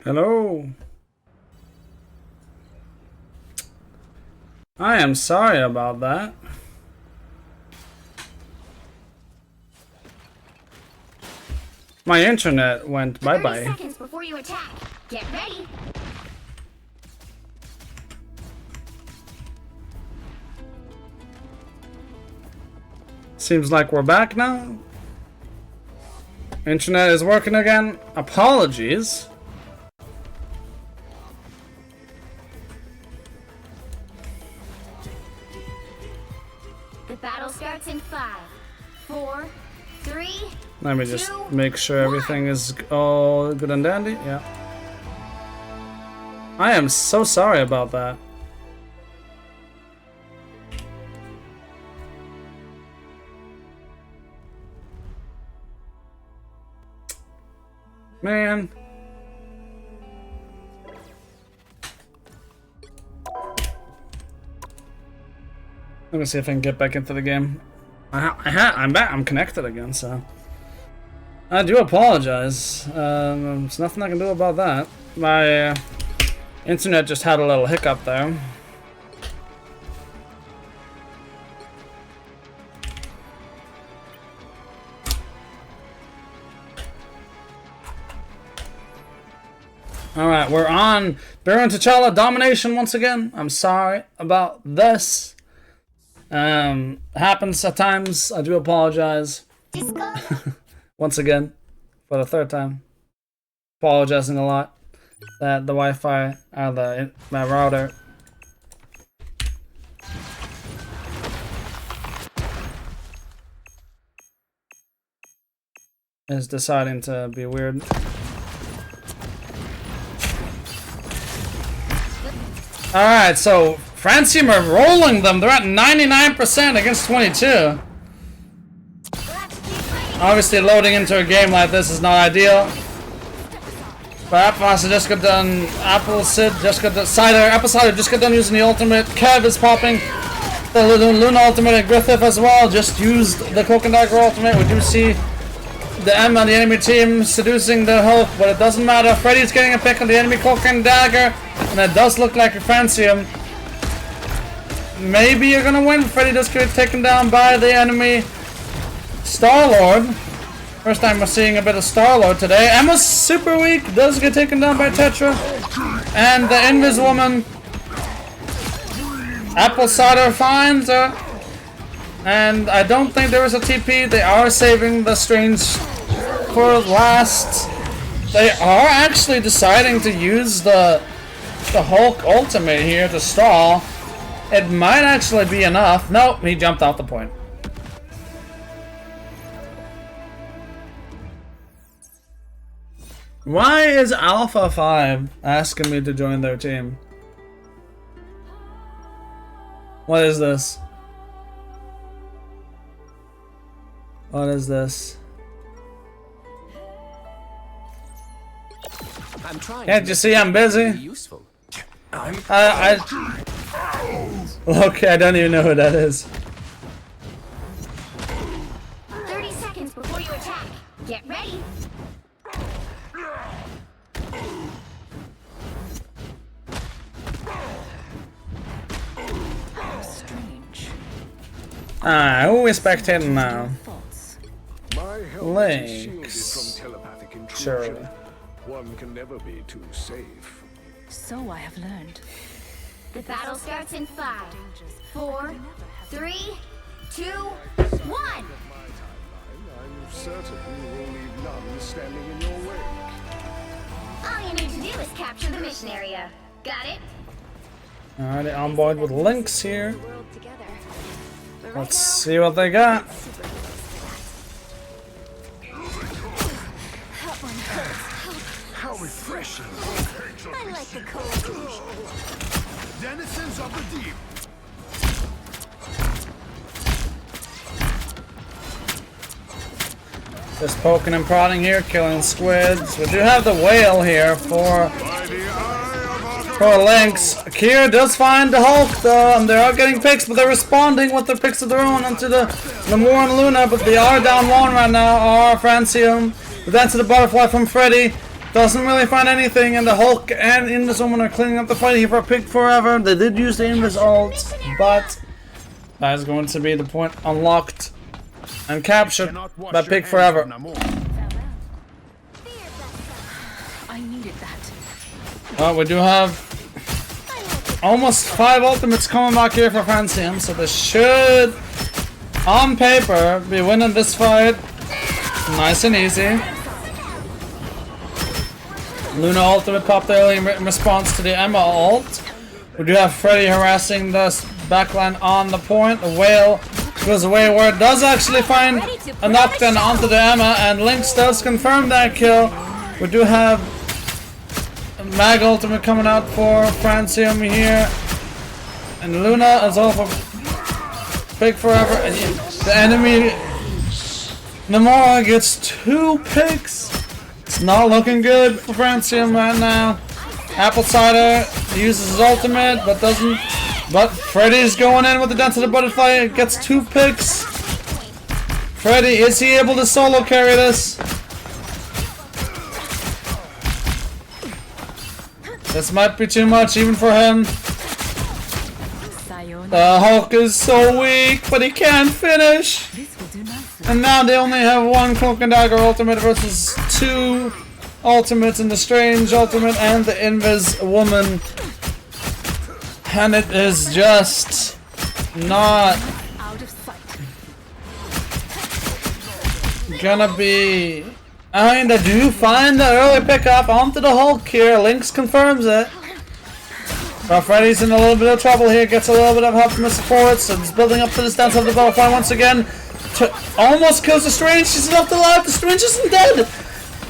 Hello. I am sorry about that. My internet went bye-bye. 30 seconds before you attack. Get ready. Seems like we're back now. Internet is working again. Apologies. The battle starts in 5, 4, 3. Let me just make sure everything is all good and dandy. Yeah. I am so sorry about that. Man. Let me see if I can get back into the game. I'm back. I'm connected again, so I do apologize. There's nothing I can do about that. My internet just had a little hiccup there. Alright, we're on Baron T'Challa domination once again. I'm sorry about this. Happens at times. I do apologize. Once again. For the third time. Apologizing a lot. That the Wi-Fi, my router. Is deciding to be weird. Alright, so Francium are rolling them. They're at 99% against 22. Obviously, loading into a game like this is not ideal. But Apple just got done. Apple Sid just got done. Apple Cider just got done using the ultimate. Kev is popping the Luna ultimate, and Griffith as well just used the Cloak and Dagger ultimate. We do see the M on the enemy team seducing the Hulk, but it doesn't matter. Freddy's getting a pick on the enemy Cloak and Dagger. And it does look like a Francium. Maybe you're gonna win. Freddy does get taken down by the enemy Star-Lord. First time we're seeing a bit of Star-Lord today. Emma's super weak. Does get taken down by Tetra. And the Invis Woman. Apple Cider finds her. And I don't think there is a TP. They are saving the Strange for last. They are actually deciding to use the Hulk ultimate here to stall. It might actually be enough. Nope, he jumped off the point. Why is Alpha 5 asking me to join their team? What is this? What is this? Can't you see I'm busy? Okay, I don't even know who that is. 30 seconds before you attack. Get ready. Alright, who are we spectating now? Links. Surely. One can never be too safe. So I have learned. The battle starts in 5, 4, 3, 2, 1. I'm certain you will leave none standing in your wake. All you need to do is capture the mission area. Got it? Alright, on board with Links here. Let's see what they got. How refreshing! I like the cold. Denizens of the deep. Just poking and prodding here, killing squids. We do have the whale here for Lynx. Akira does find the Hulk though, and they are getting picks, but they're responding with their picks of their own onto the Namor and Luna, but they are down one right now, are Francium. But then to the butterfly from Freddy. Doesn't really find anything, and the Hulk and Invis Woman are cleaning up the fight here for Pig Forever. They did use the Invis ult, but that is going to be the point unlocked and captured by Pig Forever. I needed that. Well, we do have almost 5 ultimates coming back here for Francium, so they should, on paper, be winning this fight nice and easy. Luna ultimate popped early in response to the Emma ult. We do have Freddy harassing the backline on the point. The whale goes away where it does actually find a knockdown onto the Emma, and Lynx does confirm that kill. We do have Mag ultimate coming out for Francium here, and Luna is all for Pig Forever. And the enemy Namora gets 2 picks. It's not looking good for Francium right now. Apple Cider uses his ultimate, but doesn't. But Freddy's going in with the Dance of the Butterfly. Gets 2 picks. Freddy, is he able to solo carry this? This might be too much even for him. The Hulk is so weak, but he can't finish. And now they only have 1 Cloak and Dagger ultimate versus 2 ultimates in the Strange ultimate and the Invis Woman. And it is just not gonna be. I mean, they do find the early pickup onto the Hulk here. Lynx confirms it. But Freddy's in a little bit of trouble here. Gets a little bit of help from the supports. And is building up to the Dance of the Butterfly once again. Almost kills the Strange. She's left alive. The Strange isn't dead.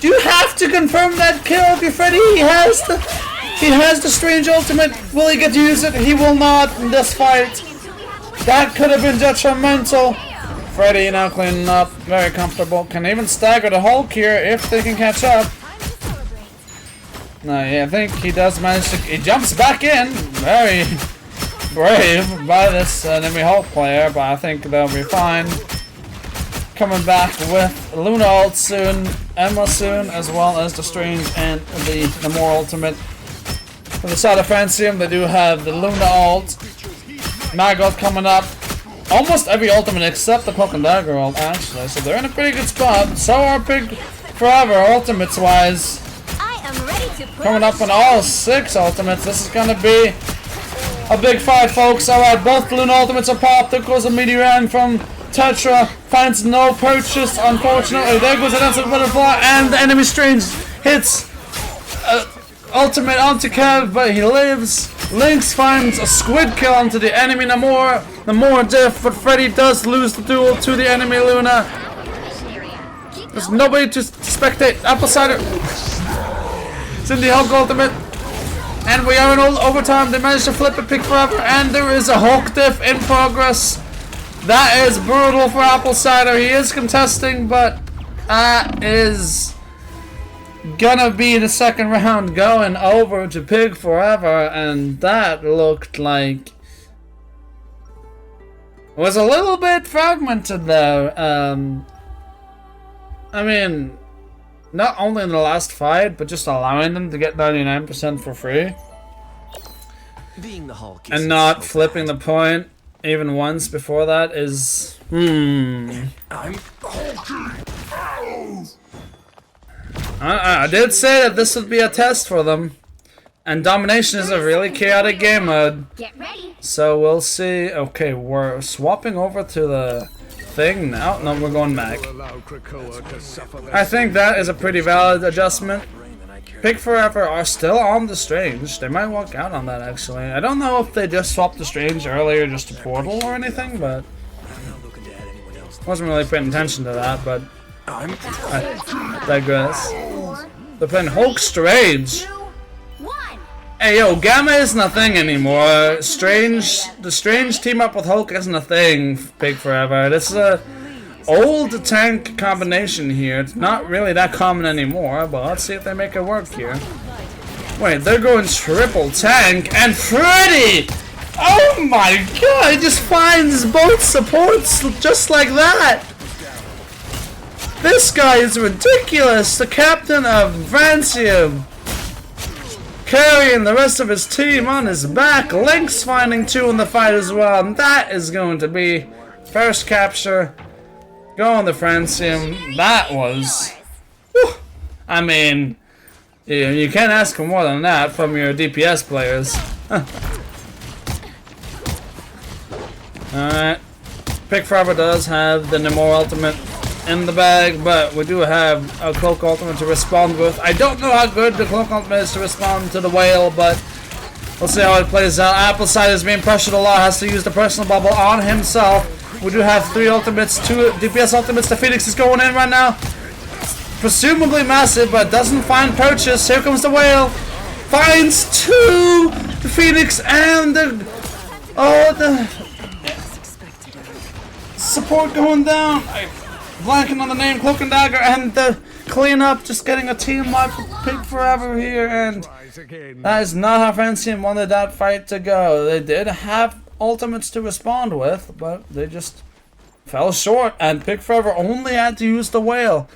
Do you have to confirm that kill if you're Freddy? He has the Strange ultimate. Will he get to use it? He will not in this fight. That could have been detrimental. Freddy now cleaning up. Very comfortable. Can even stagger the Hulk here if they can catch up. No, yeah, I think he does manage to. He jumps back in. Very brave by this enemy Hulk player, but I think they'll be fine. Coming back with Luna ult soon, Emma soon, as well as the Strange and the Namor ultimate. For the side of Francium, they do have the Luna ult, Mag ult coming up. Almost every ultimate except the Cloak and Dagger ult, actually. So they're in a pretty good spot. So are Pig Forever, ultimates-wise. Coming up on all 6 ultimates. This is going to be a big fight, folks. Alright, both Luna ultimates are popped. There goes a meteor from Tetra. Finds no purchase, unfortunately. There goes the Dance of the Butterfly, and the enemy Strange hits ultimate onto Kev, but he lives. Lynx finds a squid kill onto the enemy Namor. Namor diff, but Freddy does lose the duel to the enemy Luna. There's nobody to spectate. Apple Cider. It's in the Hulk ultimate. And we are in overtime. They managed to flip it, Pig Forever, and there is a Hulk diff in progress. That is brutal for Apple Cider. He is contesting, but that is gonna be the second round going over to Pig Forever, and that looked like was a little bit fragmented though. I mean, not only in the last fight, but just allowing them to get 99% for free. Being the Hulk and not flipping the point even once before that is I did say that this would be a test for them, and Domination is a really chaotic game mode. Get ready. So we'll see. Okay, we're swapping over to the thing now. No, we're going back. I think that is a pretty valid adjustment. Pig Forever are still on the Strange. They might walk out on that, actually. I don't know if they just swapped the Strange earlier just to Portal or anything, but wasn't really paying attention to that, but I digress. They're playing Hulk Strange. Hey yo, Gamma isn't a thing anymore. The Strange team up with Hulk isn't a thing, Pig Forever. This is a old tank combination here. It's not really that common anymore, but let's see if they make it work here. Wait, they're going triple tank, and Freddy! Oh my god, he just finds both supports just like that! This guy is ridiculous. The captain of Francium, carrying the rest of his team on his back. Link's finding 2 in the fight as well. And that is going to be first capture. Going to Francium. That was... Whew, I mean, you can't ask for more than that from your DPS players. Alright. Pick Forever does have the Namor ultimate in the bag, but we do have a Cloak ultimate to respond with. I don't know how good the Cloak ultimate is to respond to the whale, but we'll see how it plays out. Appleside is being pressured a lot, has to use the personal bubble on himself. We do have 3 ultimates, 2 DPS ultimates. The Phoenix is going in right now. Presumably massive, but doesn't find purchase. Here comes the whale. Finds 2! The Phoenix and the... Oh, the... Support going down. I'm blanking on the name. Cloak and Dagger and the cleanup. Just getting a team wipe for Pick Forever here, and that is not how Francium wanted that fight to go. They did have ultimates to respond with, but they just fell short, and Pick Forever only had to use the whale.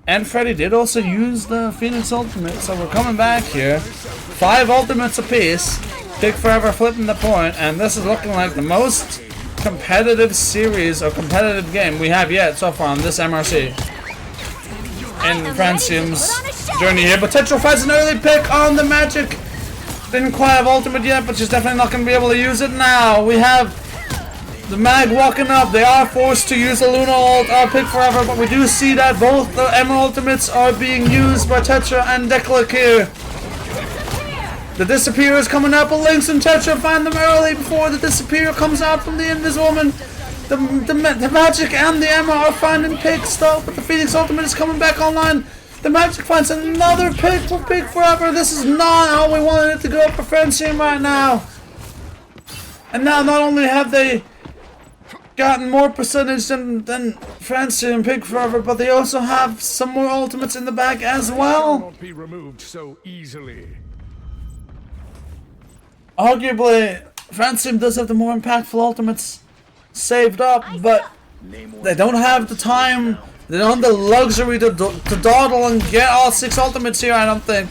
And Freddy did also use the Phoenix ultimate, so we're coming back here. 5 ultimates apiece. Pick Forever flipping the point, and this is looking like the most competitive series or competitive game we have yet so far on this MRC. In Francium's journey here, but Tetra finds an early pick on the Magic. Didn't quite have ultimate yet, but she's definitely not going to be able to use it now. We have the Mag walking up. They are forced to use the Luna ult or Pick Forever, but we do see that both the Emerald ultimates are being used by Tetra and Declic here. The Disappear is coming up, but Lynx and Tetra find them early before the Disappear comes out from the Inviswoman. The Magic and the Emma are finding picks though, but the Phoenix ultimate is coming back online. The Magic finds another pick for Pick Forever. This is not how we wanted it to go for Francium right now. And now not only have they gotten more percentage than Francium and Pick Forever, but they also have some more ultimates in the bag as well. Cannot be removed so easily. Arguably, Francium does have the more impactful ultimates saved up, but they don't have the time, they don't have the luxury to dawdle and get all 6 ultimates here, I don't think.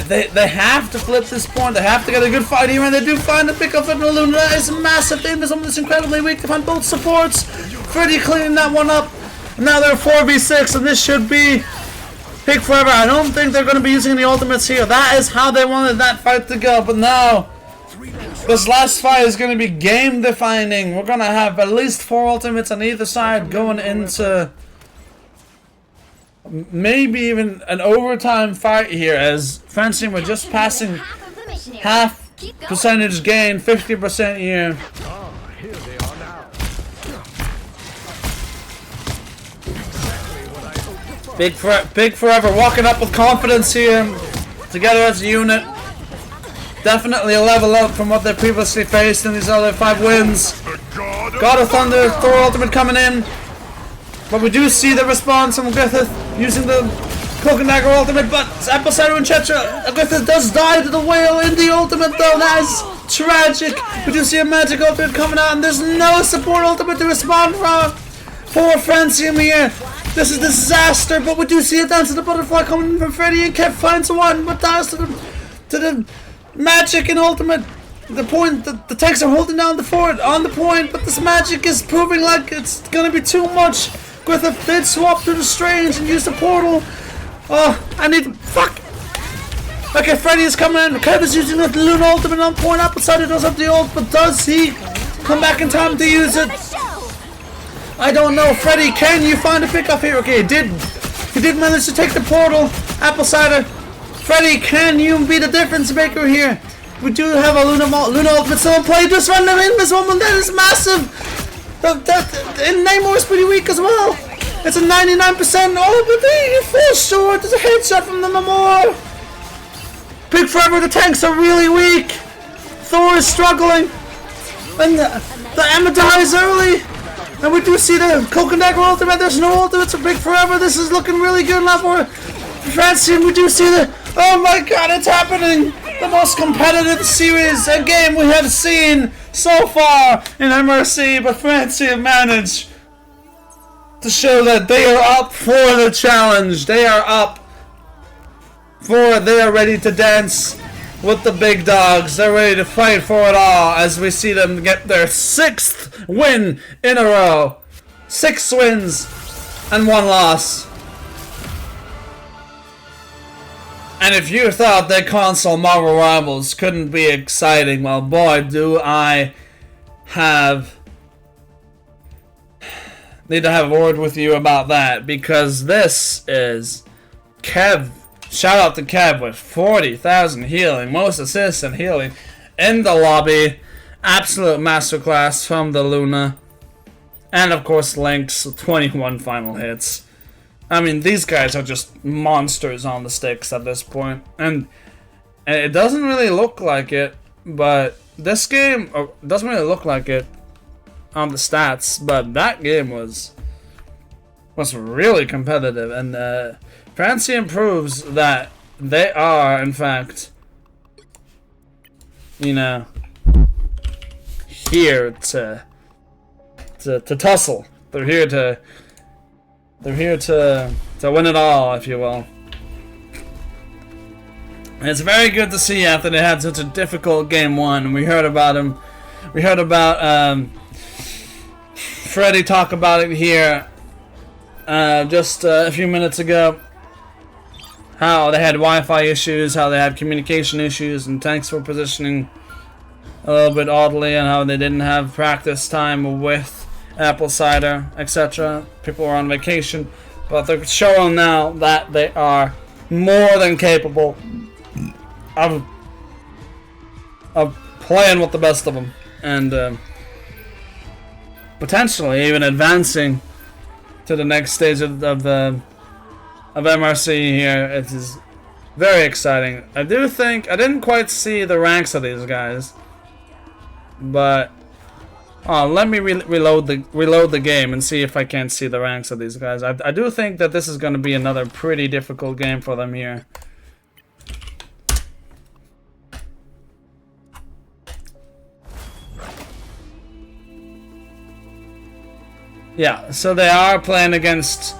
They have to flip this point, they have to get a good fight here, and they do find the pick up of the Luna. That is massive. The Inviswoman is incredibly weak to find both supports. Freddy cleaning that one up. Now they're 4v6, and this should be Pick Forever. I don't think they're going to be using the ultimates here. That is how they wanted that fight to go, but now this last fight is going to be game defining. We're going to have at least 4 ultimates on either side going into maybe even an overtime fight here, as Francium were just passing half percentage gain, 50% here. Here they are now. Big Forever walking up with confidence here, together as a unit. Definitely a level up from what they previously faced in these other 5 wins. God of Thunder, Thor ultimate coming in. But we do see the response from Griffith using the Cloak and Dagger ultimate, but Epicyro and Tetra, Griffith does die to the whale in the ultimate though. That is tragic. We do see a Magic ultimate coming out, and there's no support ultimate to respond from for Francium here. This is disaster, but we do see a Dance of the Butterfly coming in from Freddy, and Kev finds one, but dies to the Magic and ultimate. The point, the tanks are holding down the fort on the point, but this Magic is proving like it's gonna be too much. Griffith did swap to the Strange and use the portal. Oh, I need, fuck. Okay, Freddy is coming in. Kev is using the Luna ultimate on point. Appleside does have the ult, but does he come back in time to use it? I don't know. Freddy, can you find a pickup here? Okay, he did manage to take the portal. Appleside. Freddy, can you be the difference maker here? We do have a Luna ultimate still in play. Just run them in this woman. That is massive. And Namor is pretty weak as well. It's a 99%. Oh, but he falls short. There's a headshot from the Namor. Pick Forever. The tanks are really weak. Thor is struggling. And the Emma dies early. And we do see the Cloak and Dagger ultimate. There's no ultimate to Pick Forever. This is looking really good now for Francium. We do see the... Oh my god, it's happening! The most competitive series and game we have seen so far in MRC, but Francium managed to show that they are up for the challenge. They are up for it. They are ready to dance with the big dogs. They're ready to fight for it all as we see them get their 6th win in a row. 6 wins and 1 loss. And if you thought that console Marvel Rivals couldn't be exciting, well, boy, do I need to have a word with you about that, because this is Kev. Shout out to Kev with 40,000 healing, most assists and healing in the lobby. Absolute masterclass from the Luna. And of course Link's 21 final hits. I mean, these guys are just monsters on the sticks at this point. And it doesn't really look like it, but this game doesn't really look like it on the stats, but that game was really competitive, and Francium proves that they are, in fact, you know, here to tussle. They're here to win it all, if you will. And it's very good to see after they had such a difficult game 1. We heard about him. We heard about Freddy talk about it here just a few minutes ago. How they had Wi-Fi issues, how they had communication issues, and tanks were positioning a little bit oddly, and how they didn't have practice time with apple cider, etc. People were on vacation, but they're showing now that they are more than capable of playing with the best of them, and potentially even advancing to the next stage of MRC here. It is very exciting. I do think I didn't quite see the ranks of these guys, but let me reload the game and see if I can't see the ranks of these guys. I do think that this is going to be another pretty difficult game for them here. Yeah, so they are playing against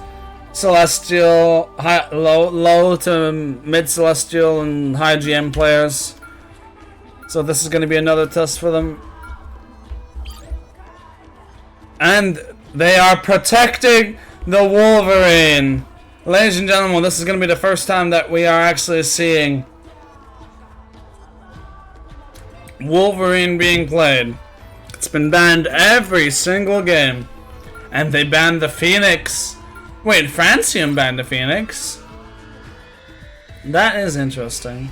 Celestial, low to mid Celestial and high GM players. So this is going to be another test for them. And they are protecting the Wolverine. Ladies and gentlemen, this is going to be the first time that we are actually seeing Wolverine being played. It's been banned every single game. And they banned the Phoenix. Wait, Francium banned the Phoenix? That is interesting.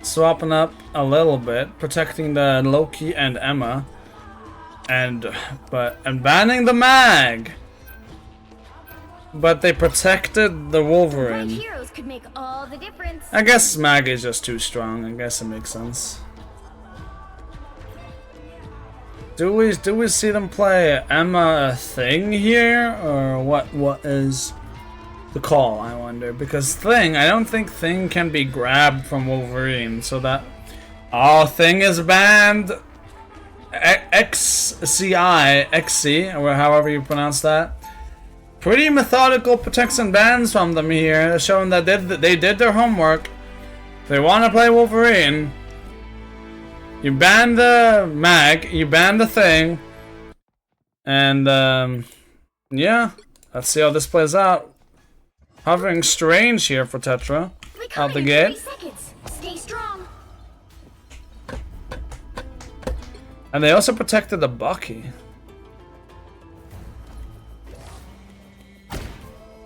Swapping up a little bit, protecting the Loki and Emma, and banning the Mag. But they protected the Wolverine. Heroes could make all the difference. I guess Mag is just too strong. I guess it makes sense. Do we see them play Emma a Thing here, or what is the call, I wonder? Because Thing, I don't think Thing can be grabbed from Wolverine, so that Thing is banned. XC, or however you pronounce that. Pretty methodical protects and bans from them here, showing that they did their homework. They want to play Wolverine. You ban the Mag, you ban the Thing, and yeah, let's see how this plays out. Hovering Strange here for Tetra out the gate. Stay strong. And they also protected the Bucky.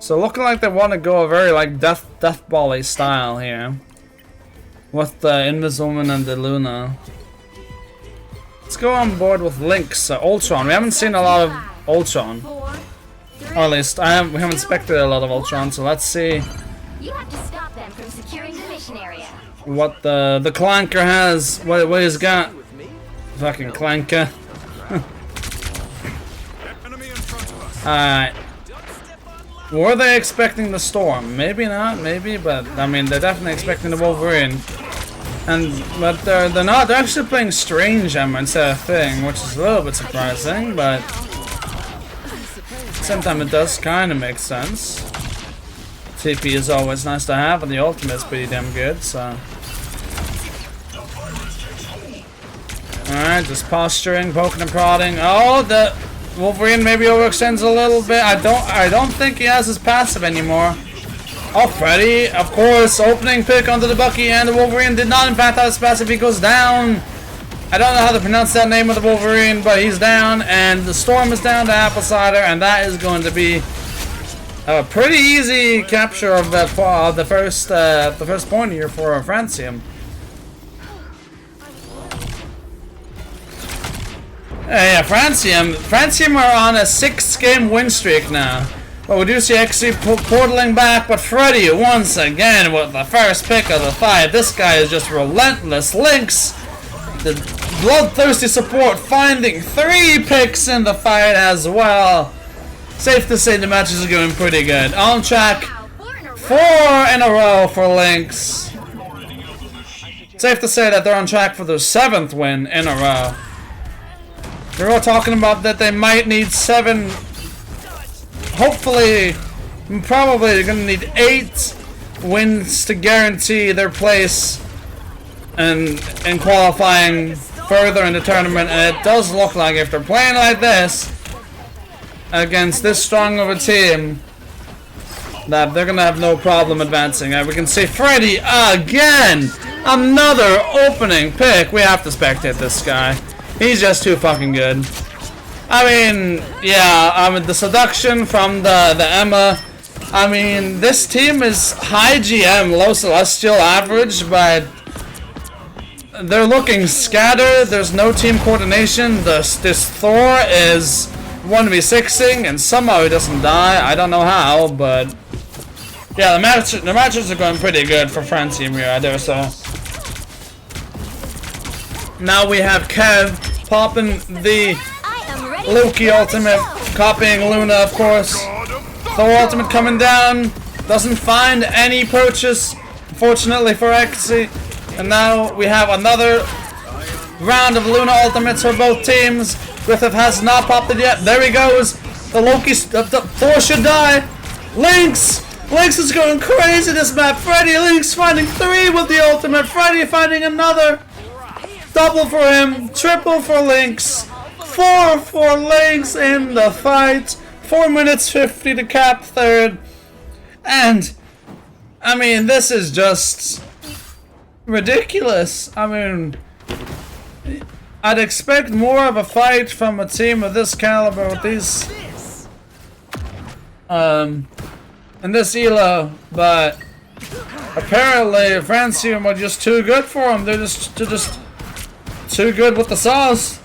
So looking like they want to go a very like Death Ball-y style here with the Inviswoman and the Luna. Let's go on board with Link's Ultron. We haven't seen a lot of Ultron, or at least we haven't spectated a lot of Ultron. So let's see You have to stop them from securing the mission area. what the Clanker has. What he's got. Fucking Clanker. Alright. Were they expecting the Storm? Maybe not, maybe, but I mean they're definitely expecting the Wolverine. But they're not. They're actually playing Strange Emma instead of Thing, which is a little bit surprising. But same time, it does kind of make sense. TP is always nice to have, and the ultimate is pretty damn good, so. Alright, just posturing, poking and prodding. Oh, the Wolverine maybe overextends a little bit. I don't think he has his passive anymore. Oh, Freddy, of course, opening pick onto the Bucky, and the Wolverine did not in fact have his passive. He goes down. I don't know how to pronounce that name of the Wolverine, but he's down, and the Storm is down to Apple Cider, and that is going to be a pretty easy capture of that the first point here for Francium. Yeah, Francium are on a 6-game win streak now. But we do see XC portaling back, but Freddy once again with the first pick of the fight. This guy is just relentless. Lynx, the bloodthirsty support, finding 3 picks in the fight as well. Safe to say the matches are going pretty good. On track, 4 in a row for Lynx. Safe to say that they're on track for their 7th win in a row. They were talking about that they might need 7. Hopefully, probably they're gonna need 8 wins to guarantee their place in qualifying further in the tournament. And it does look like if they're playing like this against this strong of a team, that they're gonna have no problem advancing. We can see Freddy again, another opening pick. We have to spectate this guy. He's just too fucking good. I mean, yeah, the seduction from the Emma. I mean, this team is high GM, low celestial average, but they're looking scattered. There's no team coordination. This Thor is 1v6ing, and somehow he doesn't die. I don't know how, but yeah, the matches are going pretty good for Francium here, either, so. Now we have Kev popping the Loki ultimate, copying Luna, of course. Thor ultimate coming down, doesn't find any purchase, unfortunately for XC. And now we have another round of Luna ultimates for both teams. Griffith has not popped it yet. There he goes. The Loki, Thor should die. Lynx is going crazy this map. Freddy Lynx finding 3 with the ultimate. Freddy finding another. Double for him, triple for Lynx. 4 for Lynx in the fight. 4 minutes 50 to cap 3rd. And, I mean, this is just ridiculous. I mean, I'd expect more of a fight from a team of this caliber with these, and this elo, but apparently Francium are just too good for them. They're just too good with the sauce.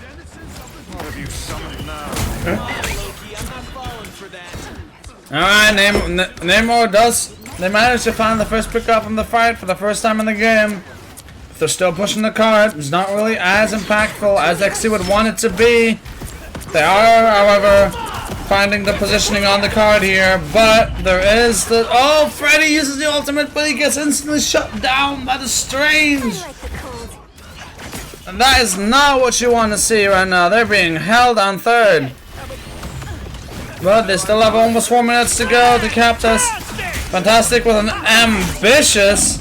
Alright, Namor they managed to find the first pickup in the fight for the first time in the game. But they're still pushing the card. It's not really as impactful as XC would want it to be. They are, however, finding the positioning on the card here. But there is the... Oh, Freddy uses the ultimate, but he gets instantly shut down by the Strange. And that is not what you want to see right now. They're being held on 3rd. But they still have almost 4 minutes to go to cap this. Fantastic with an ambitious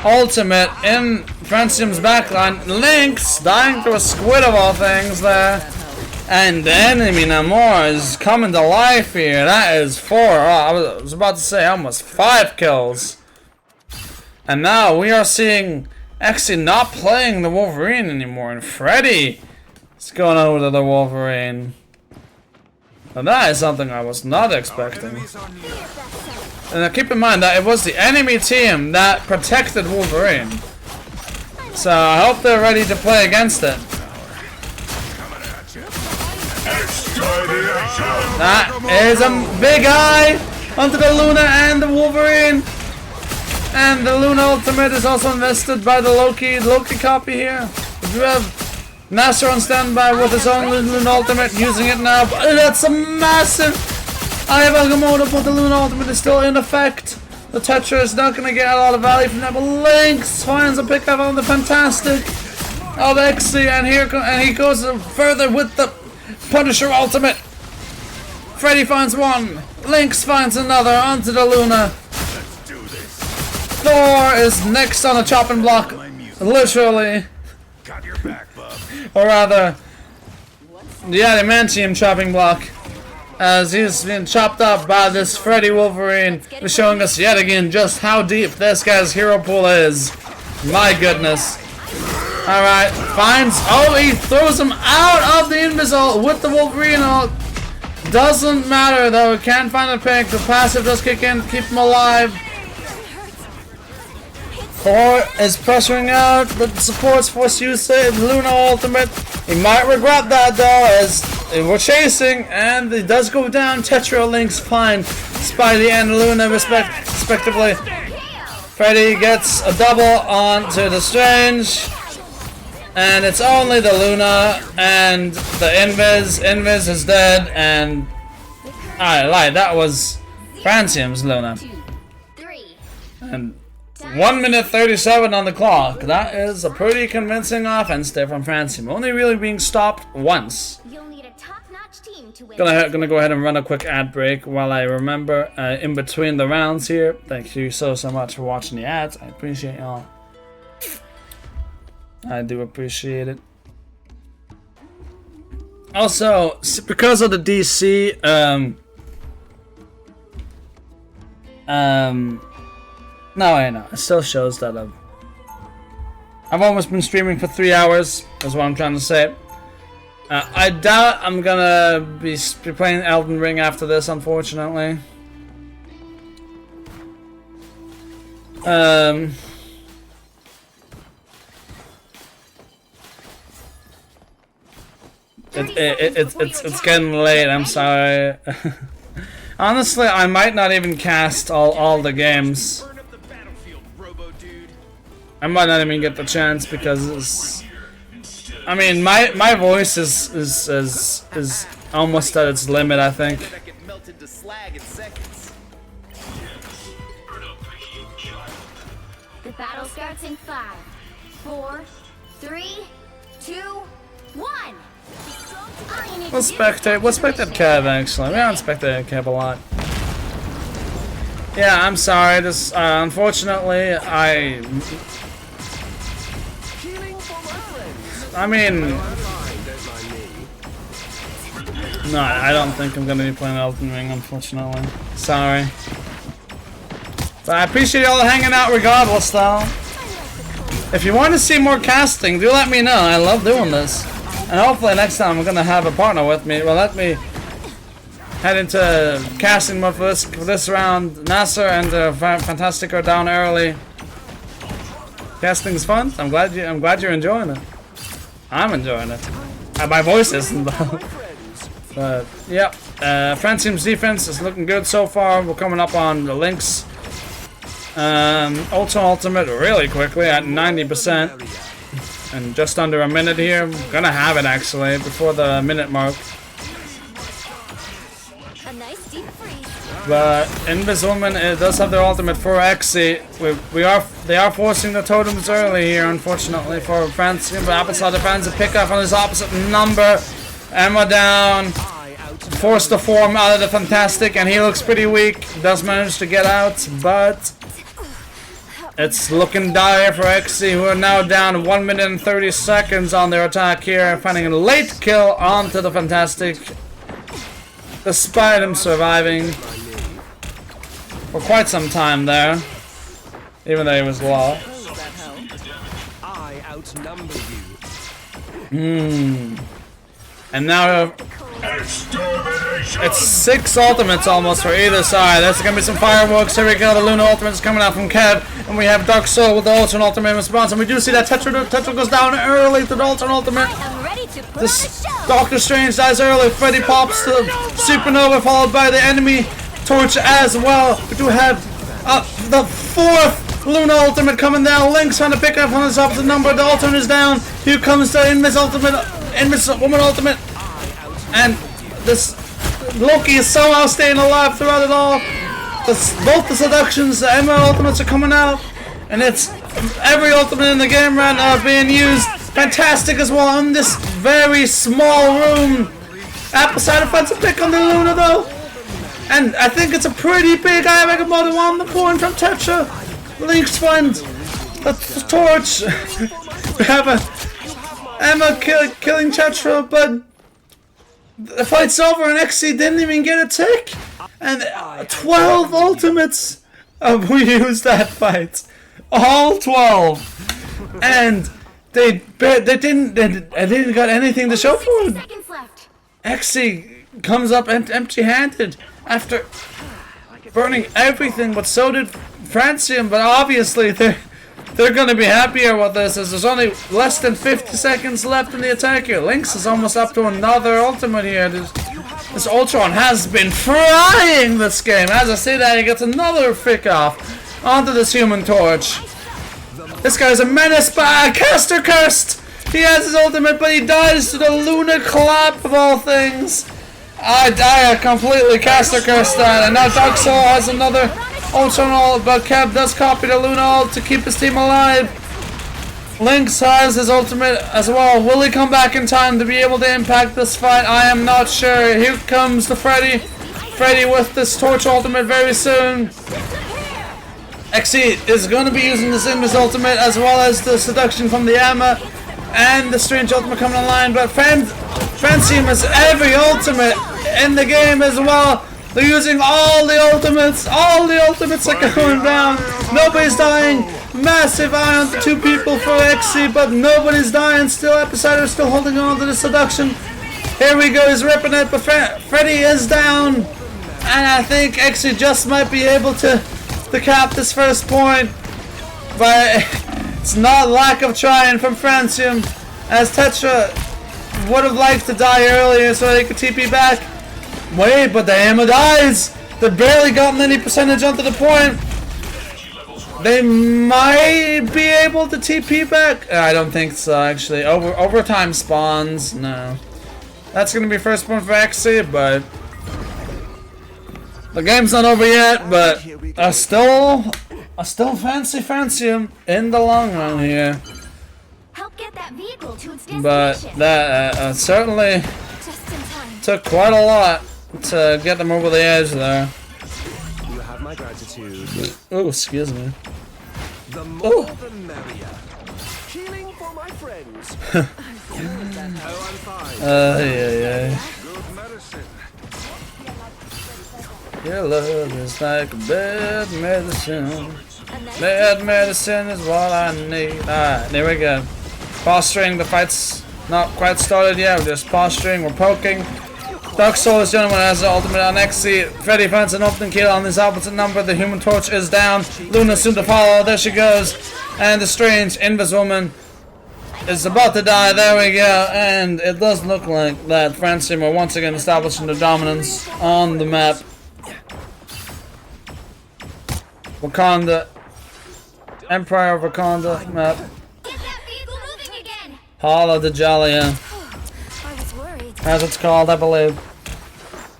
ultimate in Francium's backline. Lynx dying to a squid of all things there. And the enemy Namor is coming to life here. That is 4. Oh, I was about to say almost 5 kills. And now we are seeing actually not playing the Wolverine anymore. And Freddy is going over to the Wolverine. And that is something I was not expecting. And keep in mind that it was the enemy team that protected Wolverine. So I hope they're ready to play against it. That is a big eye onto the Luna and the Wolverine. And the Luna ultimate is also invested by the Loki copy here. We do have Nasser on standby with his own Luna ultimate, using it now. But that's a massive Eye of Agamotto, but the Luna ultimate is still in effect. The Tetra is not going to get a lot of value from that, but Lynx finds a pickup on the fantastic of XC, and he goes further with the Punisher ultimate. Freddy finds one. Lynx finds another. Onto the Luna. Thor is next on the chopping block. Literally. Got your back, bub. Or rather, the adamantium chopping block. As he's being chopped up by this Freddy Wolverine. Is showing us yet again just how deep this guy's hero pool is. My goodness. Alright, finds. Oh, he throws him out of the Invis with the Wolverine ult. Doesn't matter though, can't find a pick. The passive does kick in, keep him alive. Thor is pressuring out, the support's forced to use the Luna ultimate. He might regret that though, as we're chasing, and he does go down. Tetra Lynx fine. Spidey and Luna respectively. Freddy gets a double onto the Strange. And it's only the Luna and the Invis. Invis is dead, and I lied, that was Francium's Luna. And 1 minute 37 on the clock. That is a pretty convincing offense there from Francium. Only really being stopped once. You'll need a top-notch team to win. Gonna go ahead and run a quick ad break while I remember in between the rounds here. Thank you so much for watching the ads. I appreciate y'all. I do appreciate it. Also, because of the DC, no, I know. It still shows that I've almost been streaming for 3 hours. Is what I'm trying to say. I doubt I'm gonna be playing Elden Ring after this, unfortunately. It's getting late. I'm sorry. Honestly, I might not even cast all the games. I might not even get the chance because it's, I mean, my voice is almost at its limit, I think. The battle starts in 5, 4, 3, 2, 1. We'll spectate Kev actually. We haven't spectated Kev a lot. Yeah, I'm sorry. This unfortunately I mean, no, I don't think I'm gonna be playing Elden Ring, unfortunately. Sorry. But I appreciate y'all hanging out regardless, though. If you want to see more casting, do let me know. I love doing this. And hopefully next time I'm gonna have a partner with me. Well, let me head into casting mode for this round. Nasser and Fantastic are down early. Casting's fun. I'm glad you're enjoying it. I'm enjoying it. My voice isn't though. But yeah, Francium's defense is looking good so far. We're coming up on the Lynx. Ultimate really quickly at 90%. And just under a minute here. I'm gonna have it actually before the minute mark. A nice deep freeze. But Inviswoman does have their ultimate for Xe. They are forcing the totems early here, unfortunately for Francium. But Apple Cider fans a pick up on his opposite number. Emma down. Forced the form out of the Fantastic, and he looks pretty weak. Does manage to get out, but it's looking dire for Xe, who are now down 1 minute and 30 seconds on their attack here, finding a late kill onto the Fantastic, despite him surviving for quite some time there, even though he was low. I outnumber you. And now it's 6 ultimates almost for either side. There's gonna be some fireworks. Here we go. The Luna ultimate is coming out from Kev, and we have Dark Soul with the alternate ultimate response. And we do see that Tetra goes down early to the alternate ultimate. This Doctor Strange dies early. Freddy pops the supernova, followed by the enemy torch as well. We do have the 4th Luna ultimate coming down. Lynx trying to pick up on his opposite number. The alternate is down. Here comes the Invis ultimate, Invis woman ultimate, and this Loki is somehow staying alive throughout it all. Both the seductions, the Emma ultimates are coming out, and it's every ultimate in the game right now being used. Fantastic as well in this very small room. Apple cider finds a pick on the Luna though. And I think it's a pretty big Eye of Agamotto on the point from Tetra. Lynx finds the torch. We have a Emma killing Tetra, but the fight's over and XC didn't even get a tick. And 12 ultimates we used that fight. All 12. And they didn't got anything to show for it. Seconds left. XC comes up empty-handed after burning everything, but so did Francium. But obviously they're gonna be happier with this, as there's only less than 50 seconds left in the attack here. Lynx is almost up to another ultimate here. This Ultron has been frying this game. As I say that, he gets another pick off onto this Human Torch. This guy's a menace, but Caster cursed. He has his ultimate, but he dies to the Luna clap of all things. I completely Caster cursed that, and now Dark Soul has another Ultron ult, but Kev does copy the Luna ult to keep his team alive. Lynx has his ultimate as well. Will he come back in time to be able to impact this fight? I am not sure. Here comes the Freddy. Freddy with this Torch ultimate very soon. XE is going to be using the Zimmer's ultimate as well as the Seduction from the Emma and the Strange ultimate coming online, but Francium has every ultimate in the game as well. They're using all the ultimates. All the ultimates are going down. Nobody's dying. Massive eye on the two people for XC, but nobody's dying. Still, Epicidal is still holding on to the Seduction. Here we go. He's ripping it, but Freddy is down. And I think XC just might be able to cap this first point. But it's not lack of trying from Francium, as Tetra would have liked to die earlier so they could TP back. Wait, but the Emma dies. They've barely gotten any percentage onto the point. They might be able to TP back. I don't think so, actually. Overtime spawns. No. That's going to be first point for XC, but the game's not over yet. But I still fancy Francium in the long run here. Help get that vehicle to its destination. But that certainly Just in time. took quite a lot to get them over the edge there. You have my gratitude. Oh, excuse me. The more the merrier. Healing for my friends. Oh, I'm fine. Yeah. Good medicine. Your love is like bad medicine. Bad medicine is what I need. Alright, there we go. Posturing, the fight's not quite started yet. We're just posturing, we're poking. Dark Soul is the only one who has the ultimate on XC. Freddy finds an open kill on this opposite number. The Human Torch is down. Luna soon to follow. There she goes. And the strange Invis-Woman is about to die. There we go. And it does look like that Francium are once again establishing their dominance on the map. Wakanda. Empire of Wakanda map. Get that vehicle moving again. Hala de Jalia, I was worried. as it's called, I believe.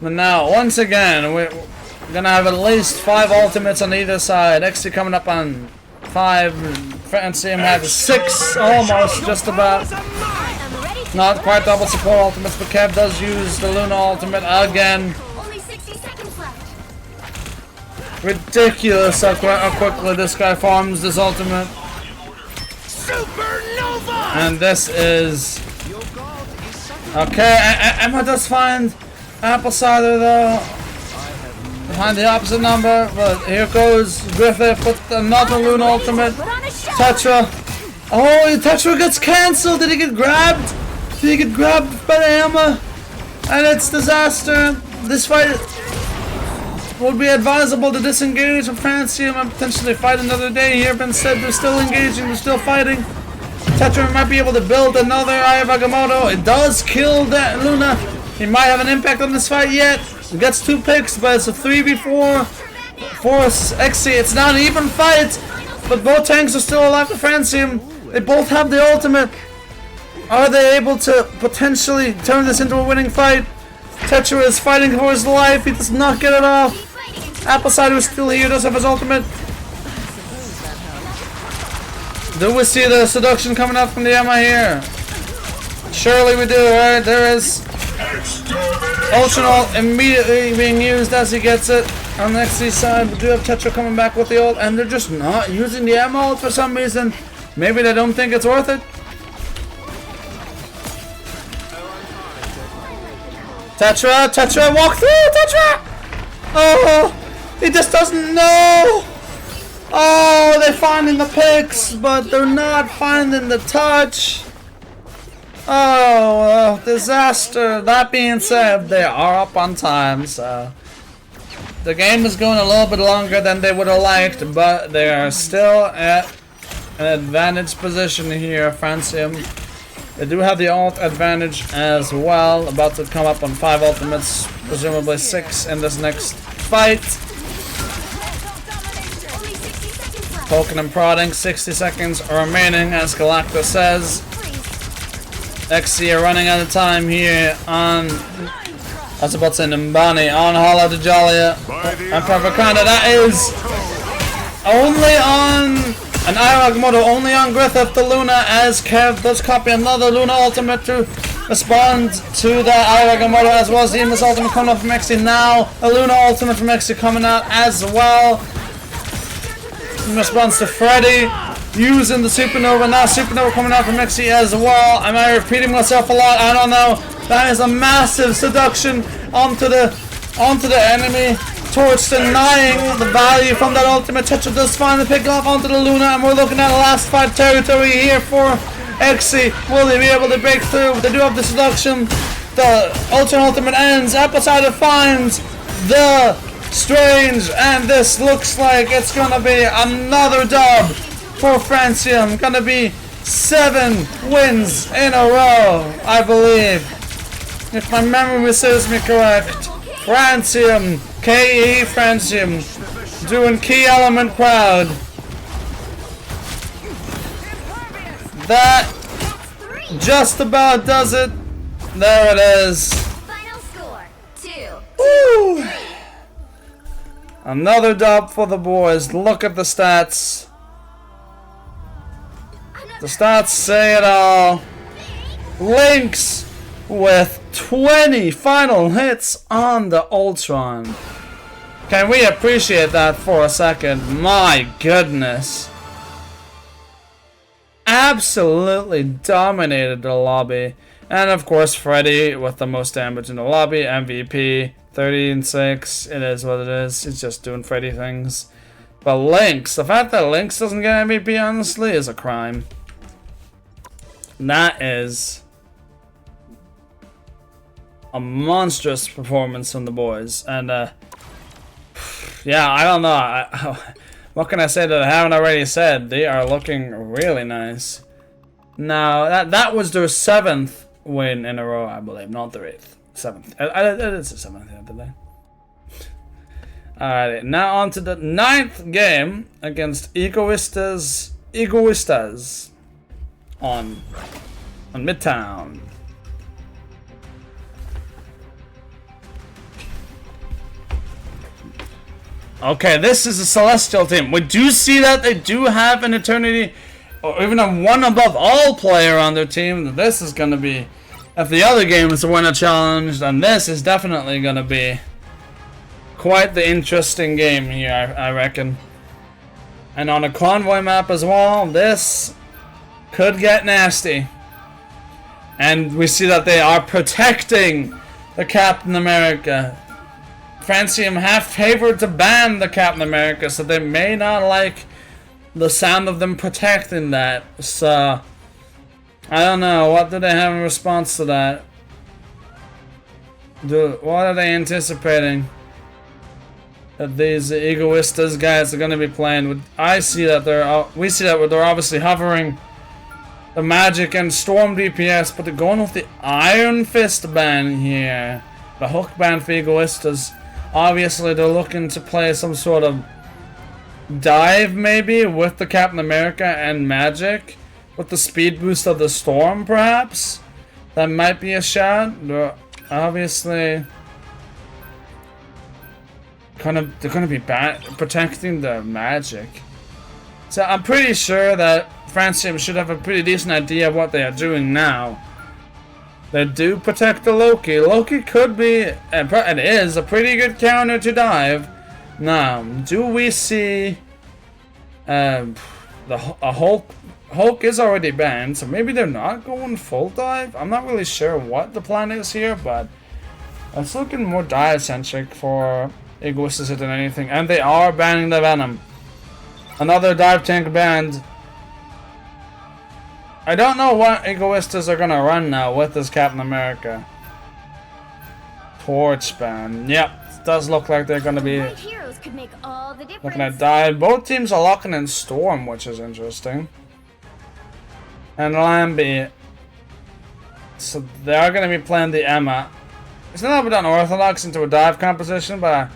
But now, once again, we're gonna have at least 5 ultimates on either side. XC coming up on 5. Francium has 6, almost, just about. I'm ready to Not quite double support ultimates, but Kev does use the Luna ultimate again. Only 60 seconds left. Ridiculous how quickly this guy farms this ultimate. Supernova! And this is... Okay, Emma does find Apple Cider though. Behind the opposite number, but here goes Griffith with another Luna ultimate. Put on a show. Tetra. Oh, Tetra gets cancelled. Did he get grabbed? Did he get grabbed by the Emma? And it's disaster. This fight would be advisable to disengage from Francium and potentially fight another day here, but instead they're still engaging, they're still fighting. Tetra might be able to build another Eye of Agamotto. It does kill that Luna. He might have an impact on this fight yet. He gets 2 picks, but it's a 3v4 for XC. It's not an even fight, but both tanks are still alive for Francium. They both have the ultimate. Are they able to potentially turn this into a winning fight? Tetra is fighting for his life. He does not get it off. Apple Cider is still here. Does have his ultimate. Do we see the Seduction coming up from the Emma here? Surely we do, right? There is Ultra ult immediately being used as he gets it. On the XC side, we do have Tetra coming back with the ult, and they're just not using the M ult for some reason. Maybe they don't think it's worth it. Tetra, walk through, Tetra! Oh, he just doesn't know. Oh, they're finding the picks, but they're not finding the touch. Oh, disaster. That being said, they are up on time, so the game is going a little bit longer than they would have liked, but they are still at an advantage position here, Francium. They do have the ult advantage as well, about to come up on 5 ultimates, presumably 6 in this next fight. Poking and prodding, 60 seconds remaining, as Galactus says. XC are running out of time here on, I was about to say Nimbani, on Hala Dajalia and Pravakanda. That is only on an Irog Moto, only on Griffith the Luna, as Kev does copy another Luna ultimate to respond to that Irog Moto, as well as the Emus ultimate coming up from XC. Now a Luna ultimate from XC coming out as well in response to Freddy using the Supernova. Now Supernova coming out from XC as well. Am I repeating myself a lot? I don't know. That is a massive seduction onto the enemy, towards denying the value from that ultimate. Tetra does finally pick off onto the Luna, and we're looking at a last fight territory here for XC. Will they be able to break through? They do have the seduction. The ultimate ends. Epicidal finds the Strange, and this looks like it's gonna be another dub for Francium. Gonna be 7 wins in a row, I believe, if my memory serves me correct. Francium, KE Francium, doing key element crowd. That just about does it. There it is. Final score 2. Woo! Another dub for the boys. Look at the stats. The stats say it all. Lynx with 20 final hits on the Ultron. Can we appreciate that for a second? My goodness. Absolutely dominated the lobby. And of course Freddy with the most damage in the lobby. MVP. 30-6. It is what it is. It's just doing Freddy things. But Lynx, the fact that Lynx doesn't get MVP, honestly, is a crime. That is a monstrous performance from the boys. And yeah, I don't know. What can I say that I haven't already said? They are looking really nice. Now that was their 7th win in a row, I believe, not their 8th. 7th. It's a 7th here today. Alright, now on to the 9th game against Egoistas on Midtown. Okay, this is a Celestial team. We do see that they do have an Eternity, or even a one above all player on their team. This is going to be, if the other game is to win a challenge, then this is definitely going to be quite the interesting game here, I reckon. And on a convoy map as well, this could get nasty. And we see that they are protecting the Captain America. Francium have favored to ban the Captain America, so they may not like the sound of them protecting that. So I don't know. What do they have in response to that? What are they anticipating that these Egoistas guys are going to be playing with? We see that they're obviously hovering the magic and storm DPS, but they're going with the Iron Fist ban here. The hook ban for Egoistas. Obviously, they're looking to play some sort of dive, maybe, with the Captain America and magic. With the speed boost of the storm, perhaps? That might be a shot. They're obviously they're gonna be protecting the magic. So I'm pretty sure that Francium should have a pretty decent idea of what they are doing now. They do protect the Loki. Loki could be, and is, a pretty good counter to dive. Now, do we see a Hulk? Hulk is already banned, so maybe they're not going full dive. I'm not really sure what the plan is here, but it's looking more dive-centric for Egoistas than anything. And they are banning the Venom. Another dive tank banned. I don't know what Egoistas are gonna run now with this Captain America. Torch ban. Yep, it does look like they're gonna be Right heroes could make all the difference. looking at dive. Both teams are locking in Storm, which is interesting. And Lambie. So they are gonna be playing the Emma. It's not a bit unorthodox into a dive composition, but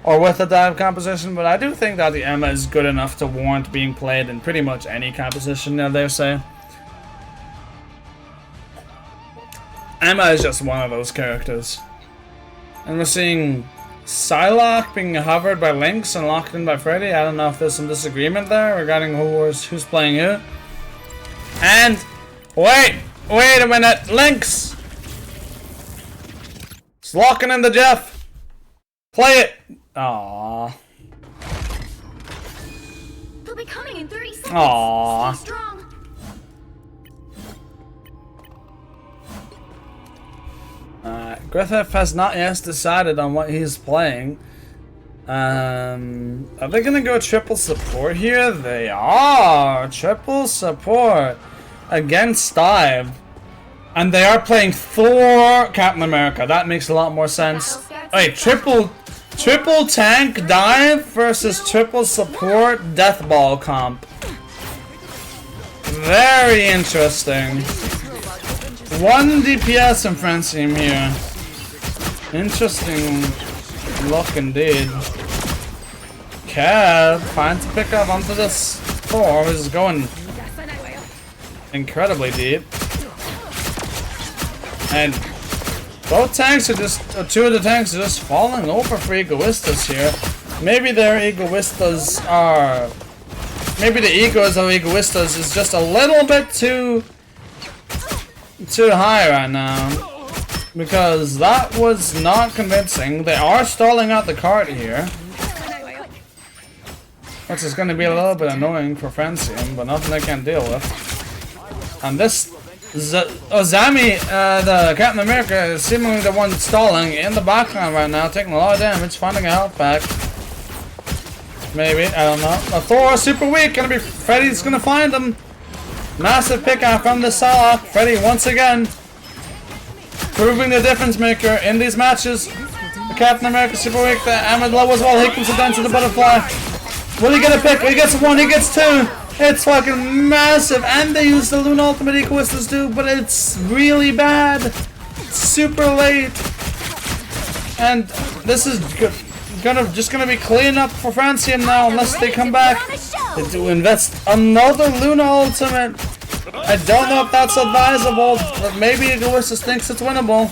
or with a dive composition, but I do think that the Emma is good enough to warrant being played in pretty much any composition, I dare say. Emma is just one of those characters. And we're seeing Psylocke being hovered by Lynx and locked in by Freddy. I don't know if there's some disagreement there regarding who's playing who. And wait a minute, Lynx! It's locking in the Jeff. Play it. Aww. They'll be coming in 30 seconds. Aww. Stay strong. Griffith has not yet decided on what he's playing. Are they gonna go triple support here? They are! Triple support against dive. And they are playing Thor Captain America. That makes a lot more sense. Wait, triple tank dive versus triple support deathball comp. Very interesting. 1 DPS in Francium here. Interesting look indeed. Cab finds a pick up onto this Thor, who's going incredibly deep. And both tanks are just, or 2 of the tanks are just falling over for Egoistas here. Maybe their Egoistas are, maybe the egos of Egoistas is just a little bit too high right now. Because that was not convincing. They are stalling out the cart here. Which is going to be a little bit annoying for Francium, but nothing they can deal with. And this Zami, the Captain America, is seemingly the one stalling in the background right now, taking a lot of damage, finding a health pack. Maybe, I don't know. The Thor is super weak, Freddy's gonna find him. Massive pick out from the Psylocke. Freddy once again proving the difference maker in these matches. The Captain America super weak, the Ahmed low as well. He comes down to the butterfly. Will he get a pick? He gets 1, he gets 2. It's fucking massive, and they use the Luna Ultimate Egoistas too, but it's really bad. It's super late, and this is just gonna be clean up for Francium now, unless they come back. They do invest another Luna Ultimate. I don't know if that's advisable, but maybe Egoistas thinks it's winnable.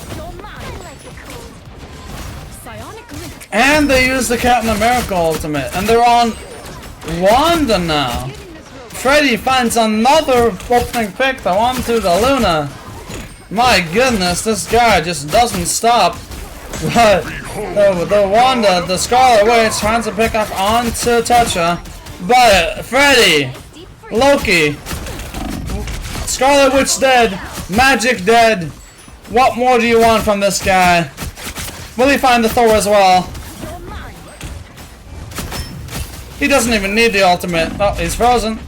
And they use the Captain America Ultimate, and they're on Wanda now. Freddy finds another opening pick though onto the Luna. My goodness, this guy just doesn't stop. But the Wanda, the Scarlet Witch, finds a pick up onto Tetra. But Freddy, Loki, Scarlet Witch dead, Magic dead. What more do you want from this guy? Will he find the Thor as well? He doesn't even need the ultimate. Oh, he's frozen.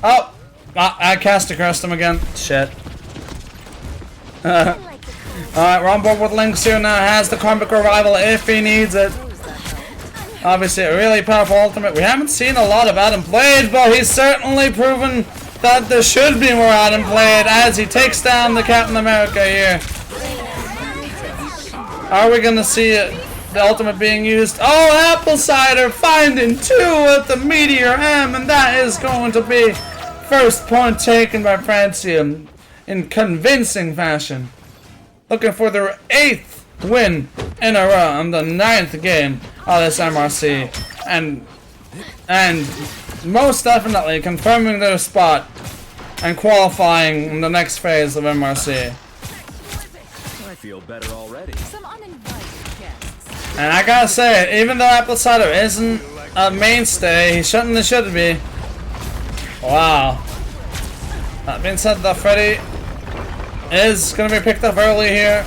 Oh, I cast across him again. Shit. Alright, we're on board with Lynx here now. Has the Karmic Revival if he needs it. Obviously, a really powerful ultimate. We haven't seen a lot of Adam played, but he's certainly proven that there should be more Adam played as he takes down the Captain America here. Are we gonna see the ultimate being used? Oh, Apple Cider finding 2 with the Meteor M, and that is going to be first point taken by Francium in convincing fashion. Looking for their 8th win in a row on the 9th game of this MRC, and most definitely confirming their spot and qualifying in the next phase of MRC. feel better already. Some uninvited guests. And I gotta say, even though Apple Cider isn't a mainstay, he should be. Wow. That being said, the Freddy is gonna be picked up early here.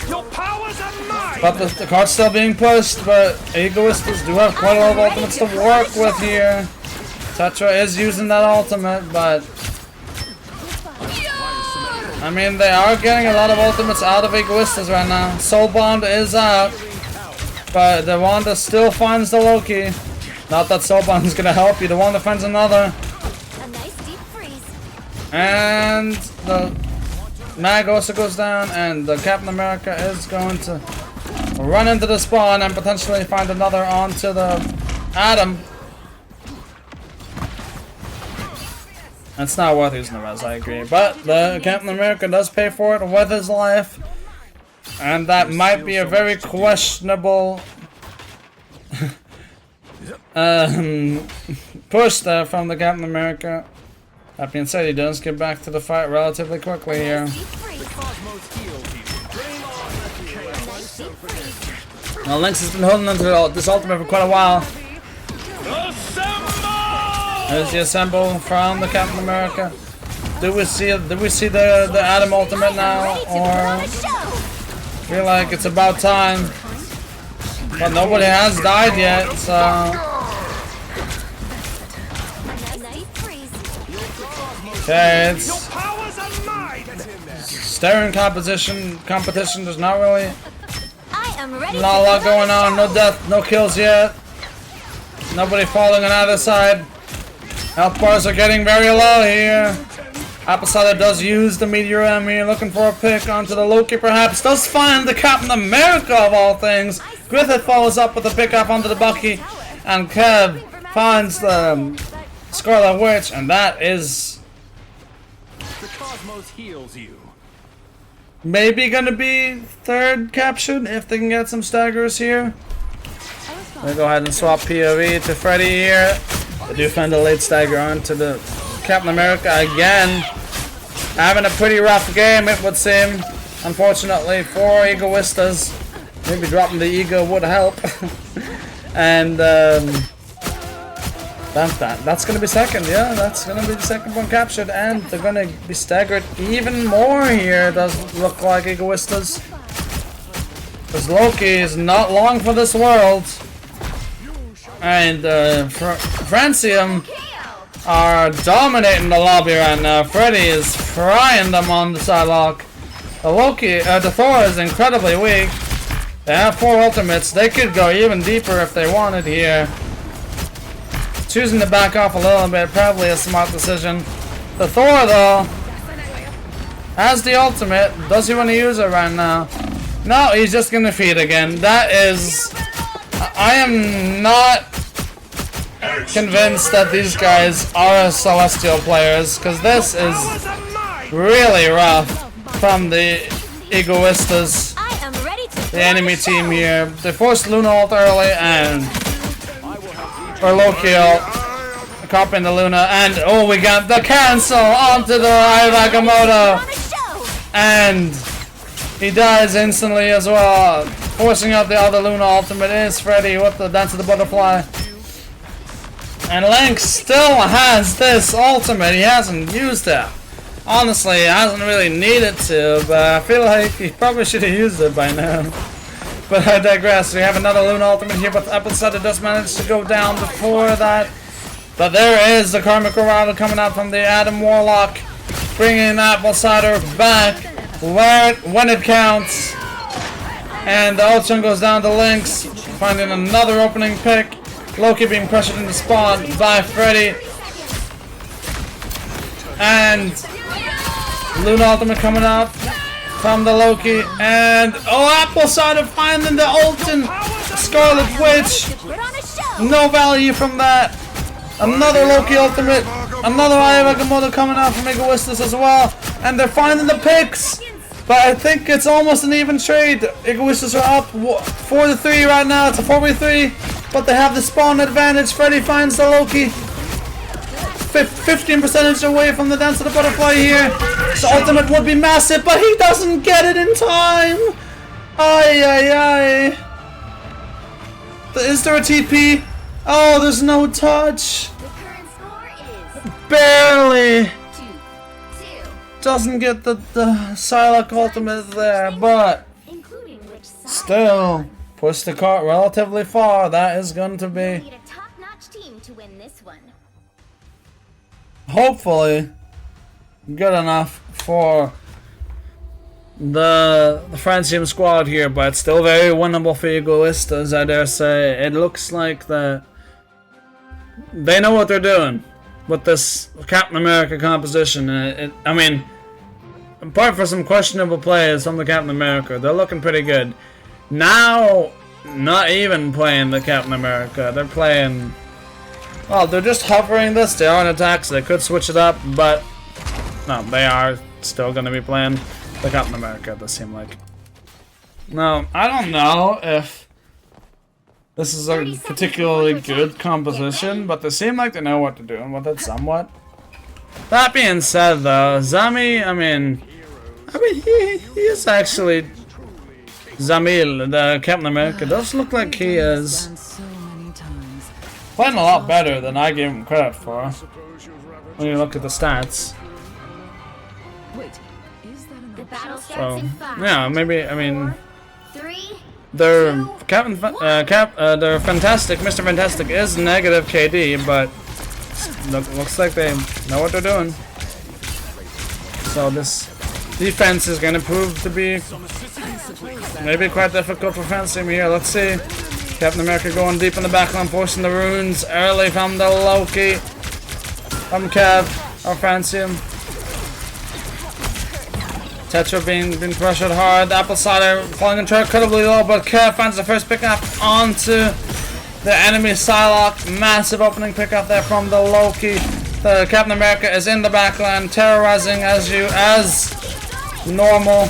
Your powers are mine! But the card's still being pushed, but Egoistas do have quite a lot of ultimates to work with here. Tetra is using that ultimate, but I mean, they are getting a lot of ultimates out of Egoistas right now. Soul Bond is out, but the Wanda still finds the Loki. Not that Soul Bond is gonna help you. The Wanda finds another. A nice deep freeze. And the Mag also goes down, and the Captain America is going to run into the spawn and potentially find another onto the Atom. It's not worth using the res, I agree. But the Captain America does pay for it with his life. And that might be a very questionable push there from the Captain America. That being said, he does get back to the fight relatively quickly here. Deep freeze. Nice deep freeze. Now Lynx has been holding onto this ultimate for quite a while. There's the assemble from the Captain America. Do we see the Atom ultimate now, or feel like it's about time? But nobody has died yet, so Nice freeze. okay, it's Powers are mine! staring competition. There's not really I am ready. not a lot going on. No death, no kills yet. Nobody falling on either side. Health bars are getting very low here. Apple Cider does use the Meteor M here, looking for a pick onto the Loki perhaps. Does find the Captain America of all things. Griffith follows up with a pick up onto the Bucky. And Kev finds the Scarlet Witch, and that is The cosmos heals you. maybe gonna be third captured if they can get some staggers here. We'll go ahead and swap POV to Freddy here. They do find a late stagger onto the Captain America again. Having a pretty rough game, it would seem. Unfortunately for Egoistas. Maybe dropping the ego would help. And that's gonna be second, yeah, that's gonna be the second one captured, and they're gonna be staggered even more here. Does look like Egoistas. Because Loki is not long for this world. And Francium are dominating the lobby right now. Freddy is frying them on the sidelock. The Thor is incredibly weak. They have 4 ultimates. They could go even deeper if they wanted here. Choosing to back off a little bit, probably a smart decision. The Thor, though, has the ultimate. Does he want to use it right now? No, he's just going to feed again. That is... I am not convinced that these guys are Celestial players, because this is really rough from the Egoistas, I am ready to the enemy team here. They forced Luna ult early, and or Loki ult, copying the Luna, and oh, we got the cancel onto the Ayagamoto, and he dies instantly as well. Forcing out the other Luna ultimate is Freddy with the Dance of the Butterfly. And Link still has this ultimate. He hasn't used it. Honestly, he hasn't really needed to, but I feel like he probably should have used it by now. But I digress. We have another Luna ultimate here, but Apple Cider does manage to go down before that. But there is the Karmic Revival coming out from the Adam Warlock, bringing Apple Cider back when it counts. And the Ultron goes down to Lynx, finding another opening pick. Loki being pressured into spawn by Freddy. And Luna ultimate coming up from the Loki. And Apple Cider finding the Ultimate Scarlet Witch. No value from that. Another Loki ultimate. Another Ayagamoto coming out from Egoistas as well. And they're finding the picks. But I think it's almost an even trade. Egoistas are up 4-3 right now. It's a 4v3. But they have the spawn advantage. Freddy finds the Loki. 15% away from the Dance of the Butterfly here. So ultimate would be massive, but he doesn't get it in time. Ay, ay, ay. Is there a TP? Oh, there's no touch. The current score is Barely. 2-2. Doesn't get the Psylocke ultimate there, but Including which side? still push the cart relatively far. That is going to We'll be need a top-notch team to win this one. hopefully good enough for the Francium squad here, but still very winnable for Egoistas, I dare say. It looks like they know what they're doing with this Captain America composition. I mean, apart from some questionable plays from the Captain America, they're looking pretty good. Now, not even playing the Captain America, they're playing... Well, they're just hovering this. They are on attack, so they could switch it up, but no, they are still going to be playing the Captain America, it does seem like. Now, I don't know if this is a particularly good composition, but they seem like they know what they're doing with it somewhat. That being said, though, Zami, I mean, he is actually... Zamil, the Captain America, does look like he is playing a lot better than I gave him credit for when you look at the stats. Wait, is that an The battle starts So, in 5. yeah, maybe, I mean, 3. their their Fantastic, Mr. Fantastic is negative KD, but looks like they know what they're doing. So this defense is going to prove to be maybe quite difficult for Francium here. Let's see. Captain America going deep in the backline, forcing the runes early from the Loki. From Kev, or Francium. Tetra being pressured hard. Apple Cider falling incredibly low, but Kev finds the first pickup onto the enemy Psylocke. Massive opening pickup there from the Loki. The Captain America is in the backline, terrorizing as normal.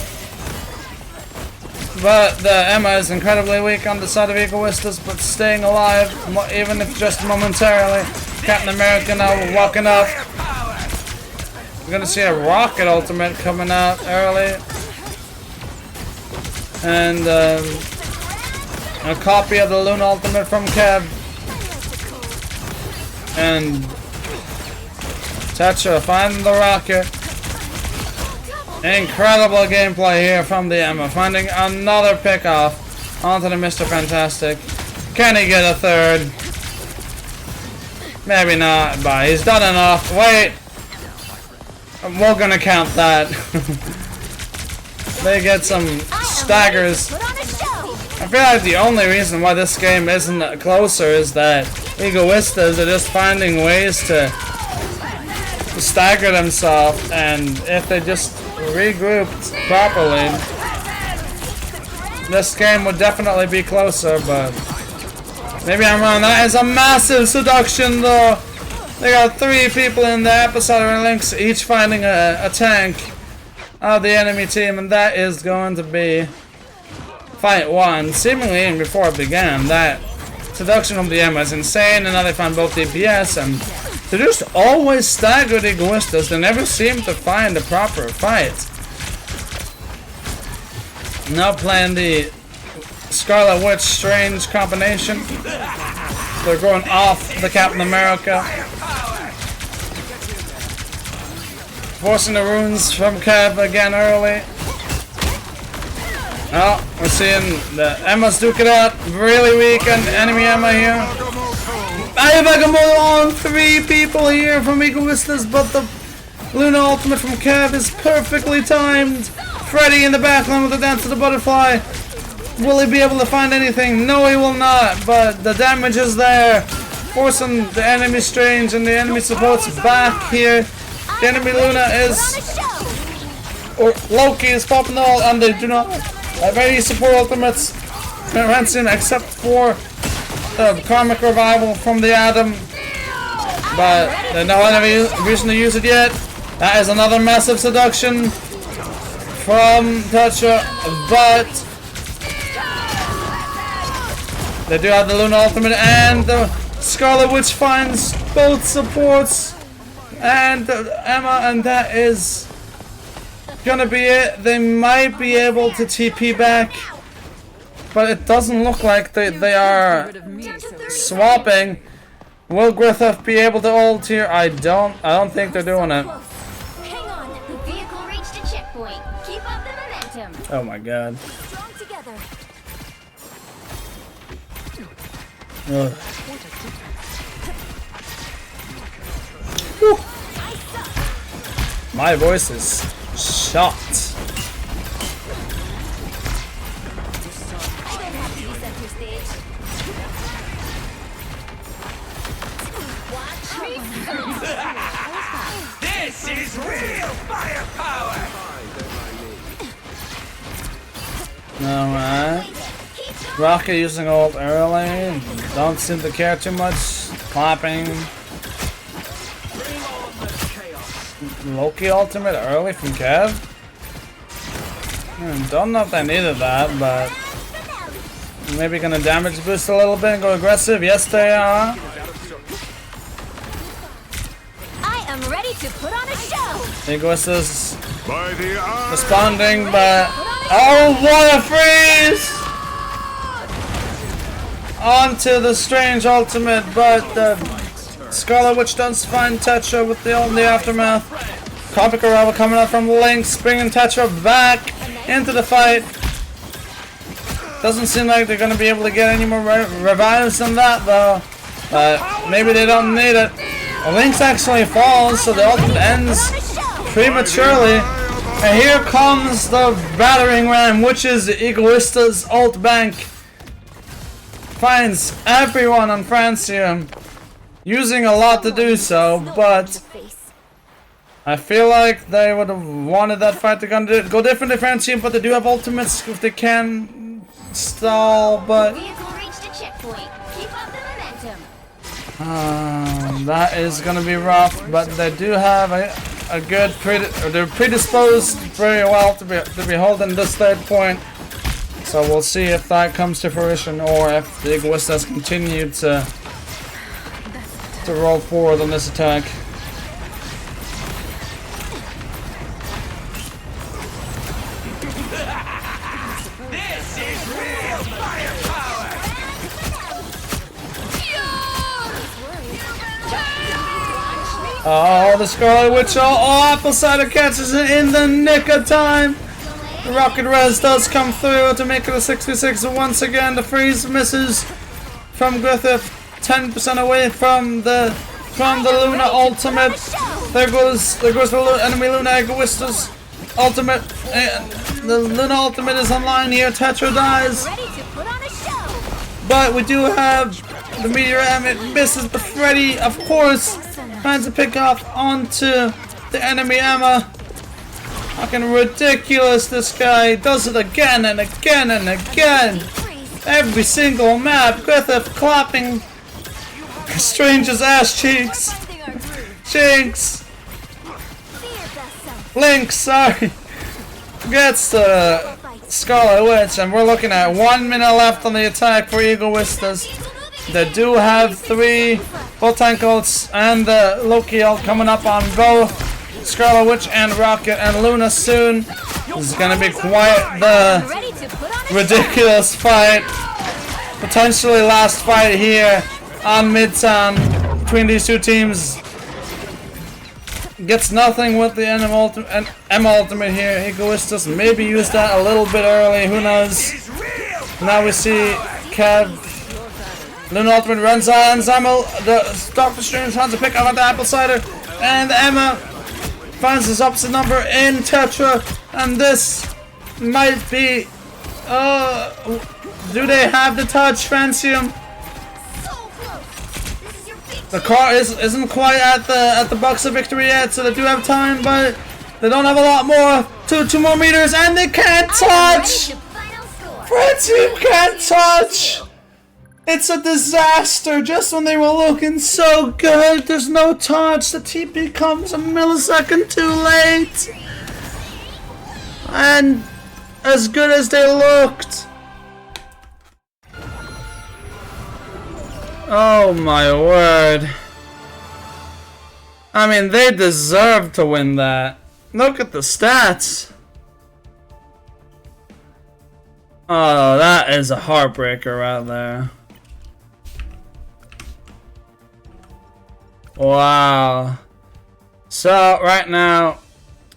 But the Emma is incredibly weak on the side of Egoistas, but staying alive, even if just momentarily. Captain America now walking up. We're gonna see a rocket ultimate coming out early. And a copy of the Luna ultimate from Kev. And Tetra finding the rocket. Incredible gameplay here from the Emma, finding another pickoff onto the Mr. Fantastic. Can he get a third? Maybe not, but he's done enough. Wait! We're gonna count that. They get some staggers. Put on a show. I feel like the only reason why this game isn't closer is that Egoistas are just finding ways to stagger themselves, and if they just regrouped properly, this game would definitely be closer, but maybe I'm wrong. That is a massive seduction, though. They got 3 people in the episode of Lynx, each finding a tank of the enemy team, and that is going to be fight 1. Seemingly even before it began, that seduction from the Emma is insane, and now they find both DPS, and they just always staggered Egoistas. They never seem to find a proper fight. Now playing the Scarlet Witch Strange combination. They're going off the Captain America. Forcing the runes from Kev again early. Oh, we're seeing the Emma's duke it out. Really weak on enemy Emma here. Ayavagamon on 3 people here from Egoistas, but the Luna ultimate from Kev is perfectly timed. Freddy in the backline with the Dance of the Butterfly. Will he be able to find anything? No, he will not, but the damage is there. Forcing the enemy Strange and the enemy supports back here. The enemy Luna is... or Loki is popping all, and they do not have any support ultimates. Francium except for the Karmic Revival from the Atom, but they don't have any reason to use it yet. That is another massive seduction from Tetra, but they do have the Luna ultimate, and the Scarlet Witch finds both supports and Emma, and that is gonna be it. They might be able to TP back, but it doesn't look like they are swapping. Will Griffith be able to ult here? I don't think they're doing it. Hang on, the vehicle reached a checkpoint. Keep up the momentum. Oh my god. Strong together. Ugh. Whew. My voice is shot. I don't have to be center stage. Watch me. This is real firepower! Alright. Rocket using ult early. Don't seem to care too much. Clapping. Loki ultimate early from Kev. Don't know if they needed that, but maybe gonna damage boost a little bit and go aggressive. Yes, they are. I am ready to put on a show. Egoist is responding, but oh, what a freeze! Onto the strange ultimate, but the Scarlet Witch does find Tetra with the ult in the aftermath. Comic Arrival coming up from Lynx, bringing Tetra back into the fight. Doesn't seem like they're going to be able to get any more revives than that, though. But maybe they don't need it. Lynx actually falls, so the ultimate ends prematurely. And here comes the battering ram, which is the Egoista's ult bank. Finds everyone on Francium. Using a lot to do so, but I feel like they would have wanted that fight to go different to Francium, but they do have ultimates if they can stall, but that is going to be rough, but they do have a good, they're predisposed very well to be holding this third point, so we'll see if that comes to fruition or if the Egoistas continue to roll forward on this attack. This is real firepower! Oh, the Scarlet Witch! Oh, Apple Cider catches it in the nick of time. The Rocket Res does come through to make it a 66 once again. The freeze misses from Griffith. 10% away from the Luna ultimate. There goes the enemy Luna Egoista's ultimate. The Luna ultimate is online here. Tetra dies. But we do have the Meteor M. It misses, but Freddy, of course, finds a pick off onto the enemy Emma. Fucking ridiculous, this guy does it again and again and again. Every single map, Griffith clapping Strange's ass cheeks. Jinx. Lynx, sorry. Gets the Scarlet Witch, and we're looking at 1 minute left on the attack for Egoistas. They do have 3 full tank ults and the Loki ult coming up on both Scarlet Witch and Rocket and Luna soon. This is gonna be quite the ridiculous fight. Potentially last fight here on Midtown between these two teams. Gets nothing with the M ultimate here. Egoistas maybe used that a little bit early, who knows. Now we see Kev. Luna ultimate runs on Zamel. The Doctor Strange trying to pick up at the apple cider. And Emma finds his opposite number in Tetra. And this might be do they have the touch, Francium? The car isn't quite at the box of victory yet, so they do have time, but they don't have a lot more. Two more meters, and they can't touch. Francium can't touch. It's a disaster. Just when they were looking so good, there's no touch. The TP comes a millisecond too late, and as good as they looked. Oh my word. I mean, they deserve to win that. Look at the stats. Oh, that is a heartbreaker right there. Wow. So, right now,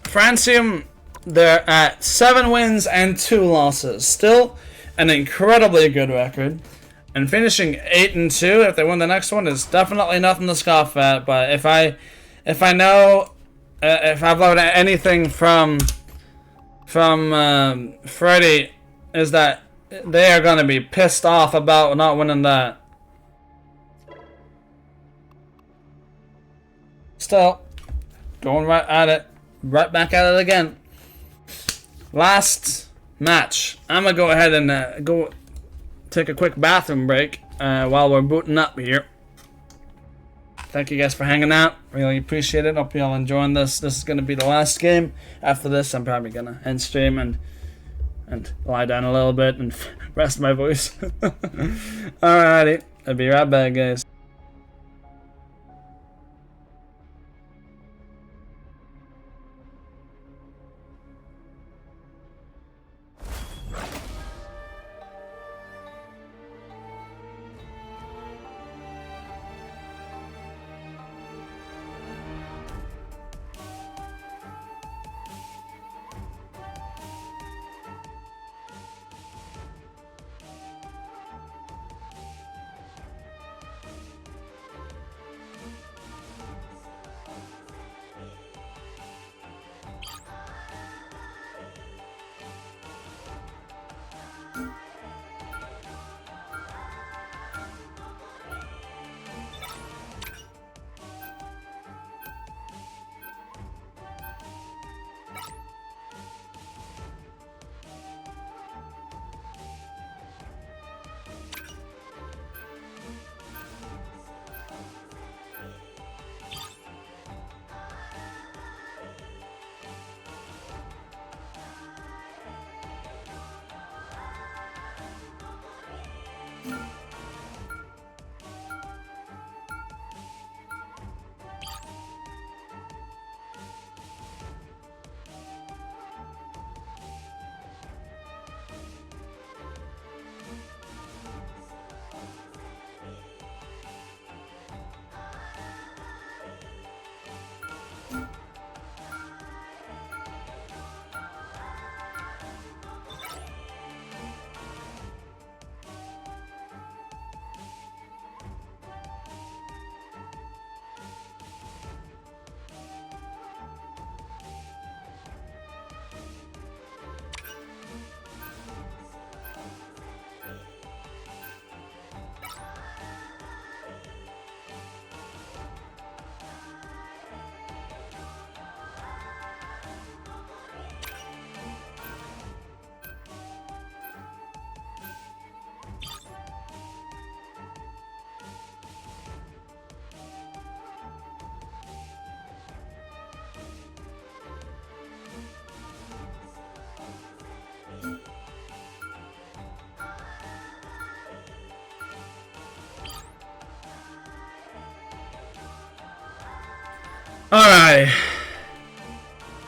Francium, they're at 7 wins and 2 losses. Still an incredibly good record. And finishing 8-2, if they win the next one, is definitely nothing to scoff at. But if I've learned anything from Freddy, is that they are going to be pissed off about not winning that. Still, going right at it, right back at it again. Last match. I'm gonna go ahead and go take a quick bathroom break while we're booting up here. Thank you guys for hanging out. Really appreciate it. Hope you all enjoying this. This is gonna be the last game. After this, I'm probably gonna end stream and lie down a little bit and rest my voice. Alrighty, I'll be right back, guys. Alright.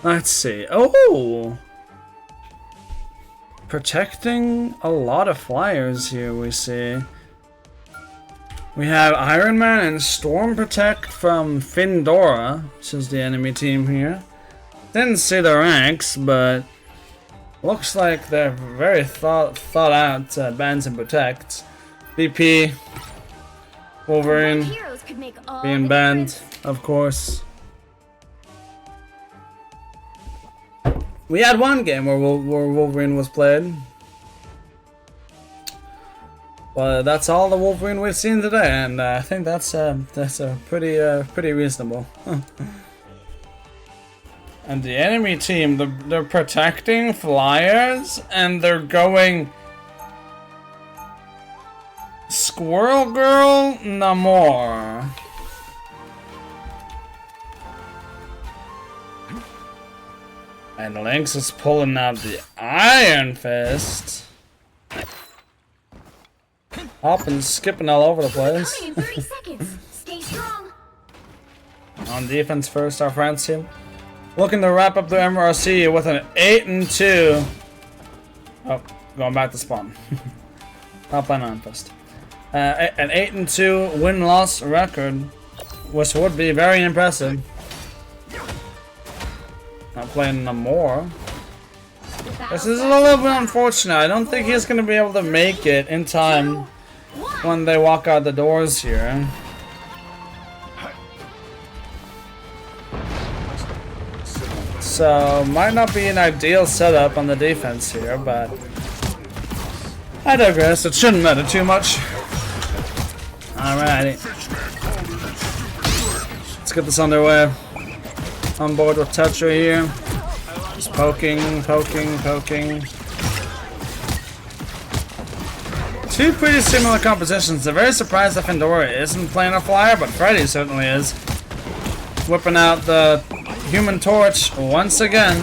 Let's see. Oh! Protecting a lot of flyers here, we see. We have Iron Man and Storm Protect from Findora, which is the enemy team here. Didn't see the ranks, but looks like they're very thought out bans and protects. BP, Wolverine, Heroes could make all being the banned, difference. of course. We had one game where Wolverine was played. But that's all the Wolverine we've seen today, and I think that's a pretty reasonable. And the enemy team, they're protecting flyers, and they're going Squirrel Girl Namor. And Lynx is pulling out the Iron Fist. Hopping, skipping all over the place. Only in 30 seconds. Stay strong. on defense first, our Francium. Looking to wrap up the MRC with an 8-2. Oh, going back to spawn. Not playing on first. An 8-2 win-loss record, which would be very impressive. Not playing no more. This is a little bit unfortunate. I don't think he's going to be able to make it in time when they walk out the doors here. So, might not be an ideal setup on the defense here, but I digress. It shouldn't matter too much. Alrighty. Let's get this underway. On board with Tetra here. Just poking. Two pretty similar compositions. I'm very surprised that Findora isn't playing a flyer, but Freddy certainly is. Whipping out the Human Torch once again.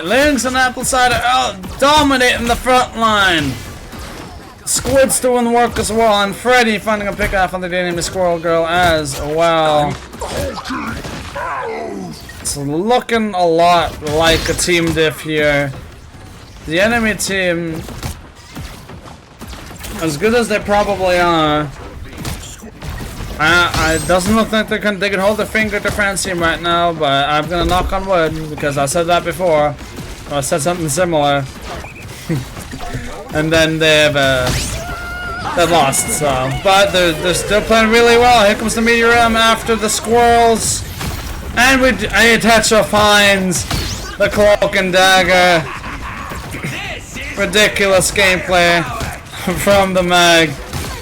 Lynx and Apple Cider out dominating the front line. Squid's doing the work as well, and Freddy finding a pick off on the enemy Squirrel Girl as well. It's looking a lot like a team diff here. The enemy team, as good as they probably are, it doesn't look like they can hold their finger to Francium right now, but I'm gonna knock on wood because I said that before. Or I said something similar. And then they've lost, so. But they're still playing really well. Here comes the Meteor M after the squirrels. And Tetra finds the Cloak and Dagger. Ridiculous gameplay from the mag.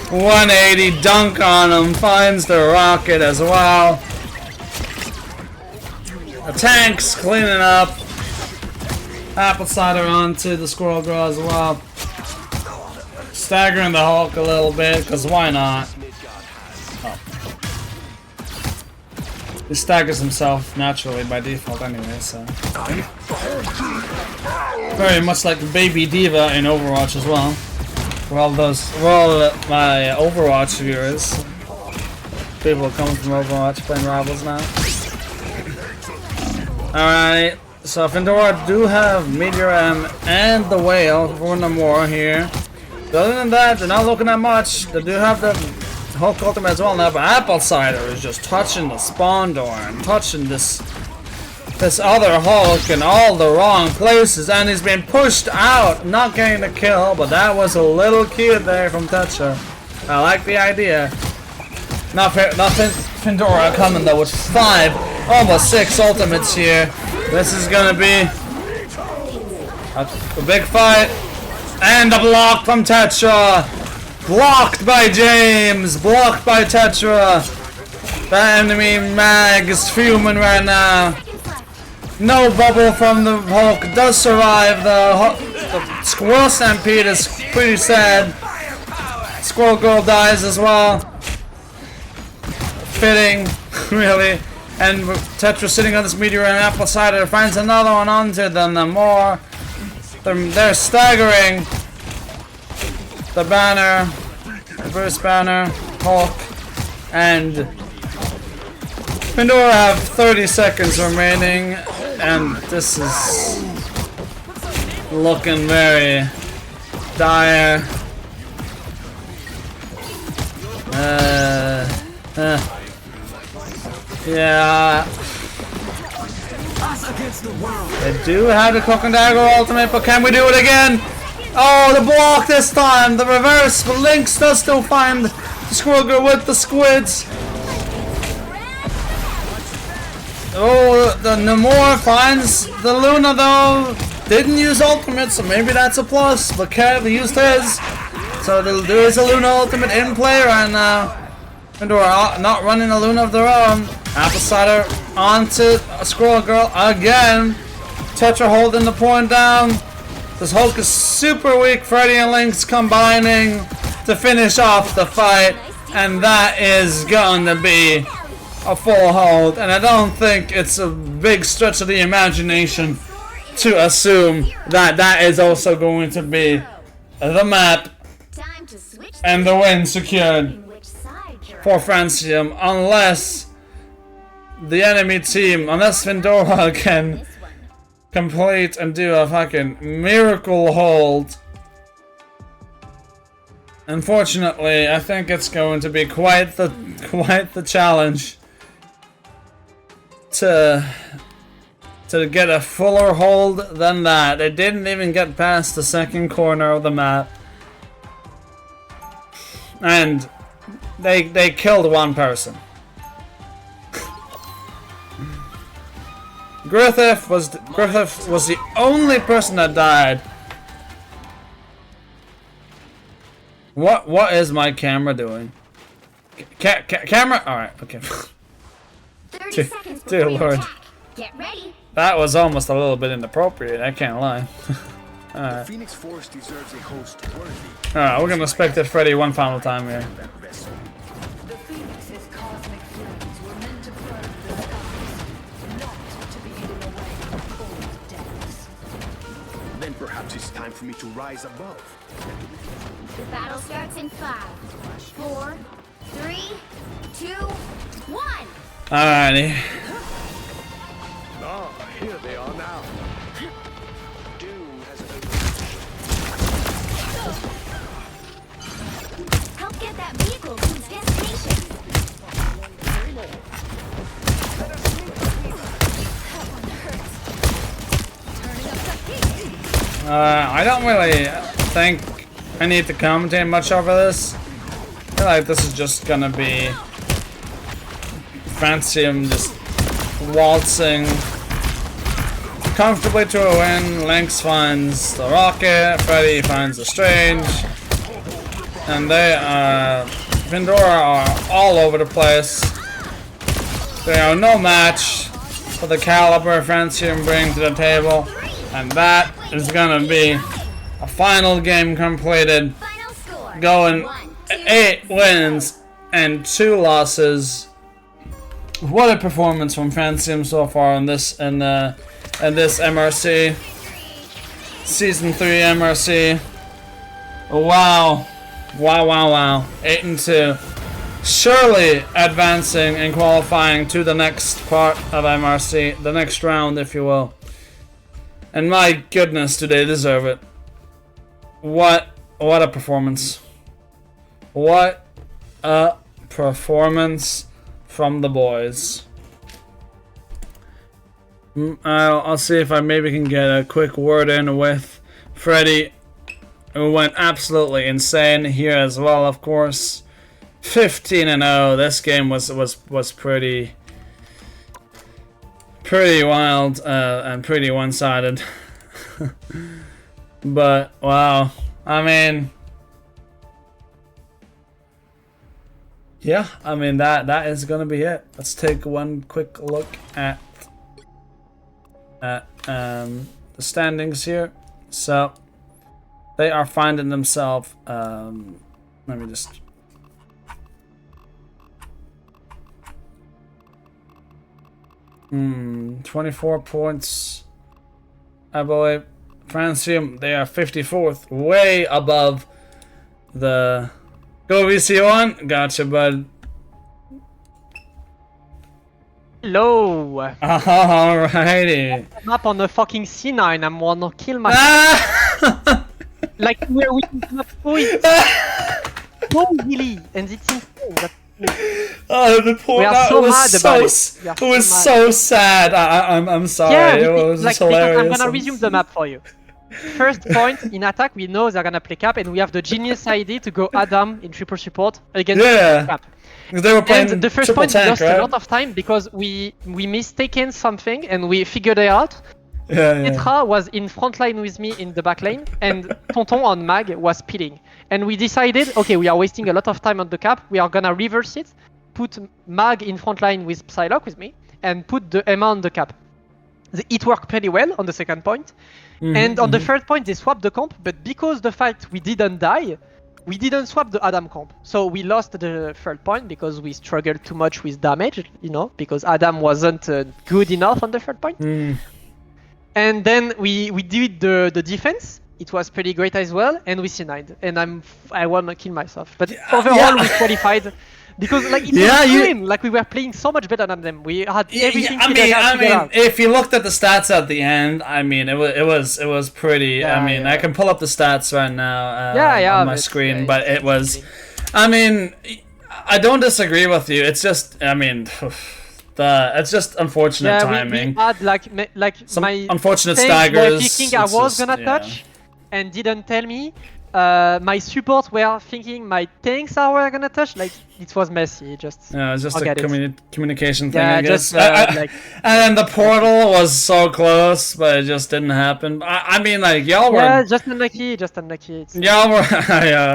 180 dunk on him, finds the rocket as well. The tank's cleaning up. Apple Cider onto the Squirrel Girl as well. Staggering the Hulk a little bit, because why not? Oh. He staggers himself naturally by default anyway, so. Very much like Baby Diva in Overwatch as well. For all my Overwatch viewers. People coming from Overwatch playing Rivals now. Alright, so Findora do have Meteor M and the Whale for no more here. But other than that, they're not looking at much. They do have the Hulk Ultimate as well now, but Apple Cider is just touching the spawn door and touching this other Hulk in all the wrong places, and he's been pushed out, not getting the kill, but that was a little cute there from Tetra. I like the idea. Nothing Findora coming though with 5, almost 6 ultimates here. This is gonna be a big fight. And a block from Tetra. Blocked by James. Blocked by Tetra. The enemy mag is fuming right now. No bubble from the Hulk. Does survive. The Squirrel Stampede is pretty sad. Squirrel Girl dies as well. Fitting, really. And Tetra sitting on this Meteor and Apple Cider finds another one onto them. The more they're staggering the banner, reverse banner, Hulk, and Findora have 30 seconds remaining, and this is looking very dire. Yeah. They do have the Cloak and Dagger ultimate, but can we do it again? Oh, the block this time! The reverse, but Lynx does still find the Squirrel Girl with the squids. Oh, the Namor finds the Luna though. Didn't use ultimate, so maybe that's a plus, but Kev used his. So there is a Luna ultimate in play right now. Findora not running a Luna of their own. Apple Cider onto a Squirrel Girl again. Tetra holding the point down. This Hulk is super weak. Freddy and Lynx combining to finish off the fight. And that is going to be a full hold. And I don't think it's a big stretch of the imagination to assume that that is also going to be the map Time to switch and the win secured which side you're for Francium, unless the enemy team, unless Vindora can this one. complete and do a fucking miracle hold. Unfortunately, I think it's going to be quite the challenge to get a fuller hold than that. They didn't even get past the second corner of the map, and they killed one person. Griffith was the only person that died. What is my camera doing? Camera? Alright, okay. 30 seconds Dear before you Lord. attack. Get ready. That was almost a little bit inappropriate, I can't lie. The Phoenix Force deserves a host worthy Alright, we're gonna spectate Freddy one final time here. that vessel. The Phoenix's cosmic flames were meant to burn the skies, not to be hidden away in cold depths. Then perhaps it's time for me to rise above. The battle starts in 5, 4, 3, 2, 1. Alrighty. Ah, here they are now. Doom has Help get that vehicle to its destination. That one hurts. Turning up the heat. I don't really think I need to commentate much over this. I feel like this is just gonna be Francium just waltzing comfortably to a win. Lynx finds the rocket, Freddy finds the strange, and they Vindora are all over the place. They are no match for the caliber Francium bring to the table, and that is gonna be a final game completed, Final score. going 1, 2, 8 wins and 2 losses. What a performance from Francium so far in this MRC season 3 MRC. Wow, 8-2. Surely advancing and qualifying to the next part of MRC, the next round, if you will. And my goodness, do they deserve it? What a performance! What a performance from the boys. I'll see if I maybe can get a quick word in with Freddy, who went absolutely insane here as well. Of course, 15-0. This game was pretty wild and pretty one-sided. But wow, I mean. Yeah, I mean that is gonna be it. Let's take one quick look at the standings here. So they are finding themselves. Let me just. 24 points, I believe. Francium, they are 54th, way above the. Go VC1, gotcha, bud. Hello! Alrighty. I'm up on the fucking C9, I'm wanna kill my like we're winning the point. No really, and it's insane. Oh, the poor We are that so was mad so about it. We are it was so so sad. I'm sorry. Yeah, it was like just hilarious. because I'm gonna resume the map for you. First point in attack, we know they're gonna play cap, and we have the genius idea to go Adam in triple support against cap. They were playing And the first triple point, tank, we lost right? a lot of time because we mistaken something and we figured it out. Yeah. Petra was in front line with me in the back lane, and Tonton on Mag was peeling. And we decided, okay, we are wasting a lot of time on the cap, we are gonna reverse it, put Mag in front line with Psylocke with me, and put the Emma on the cap. It worked pretty well on the second point. And on the third point, they swapped the comp, but because the fact we didn't die, we didn't swap the Adam comp. So we lost the third point because we struggled too much with damage, you know, because Adam wasn't good enough on the third point. And then we did the defense. It was pretty great as well, and we C9'd, and I wanna kill myself. But overall, we qualified because like it was insane. Like we were playing so much better than them. We had everything. I mean, if you looked at the stats at the end, I mean, it was pretty. Yeah, I mean, I can pull up the stats right now on my screen, but it was. I mean, I don't disagree with you. It's just, I mean. It's just unfortunate timing. We had some my unfortunate tanks staggers. were thinking I was gonna touch, and didn't tell me. My support were thinking my tanks were gonna touch. Like it was messy. Just it's just a communication thing, I guess. Just, like, and then the portal was so close, but it just didn't happen. I mean, like y'all were. Yeah, just unlucky. Y'all were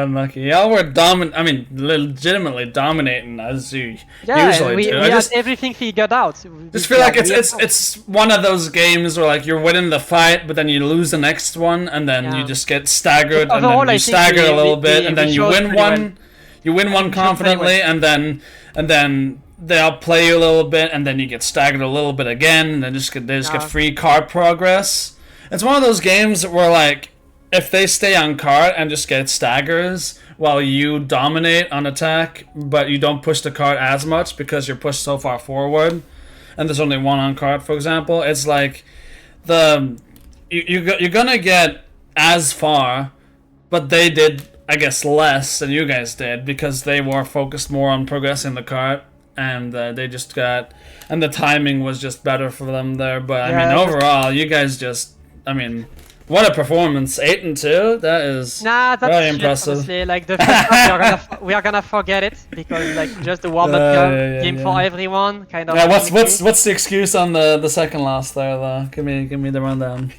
unlucky. Y'all were I mean, legitimately dominating as you usually we, do. We had everything figured out. Just feel like it's one of those games where like you're winning the fight, but then you lose the next one, and then you just get staggered, and then you stagger a little bit, and then you win one. Well. You win one confidently, and then they'll play you a little bit, and then you get staggered a little bit again, and then they just get free card progress. It's one of those games where like if they stay on card and just get staggers while you dominate on attack, but you don't push the card as much because you're pushed so far forward, and there's only one on card, for example. It's like you're gonna get as far, but they did, I guess, less than you guys did because they were focused more on progressing the cart, and they just got, and the timing was just better for them there. But I mean, overall, you guys just, I mean, what a performance! 8-2. That is that's very impressive. Honestly. Like the first half, we are gonna forget it because like just the warm up game for everyone, kind of. Yeah, what's the excuse on the second loss there though? Give me the rundown.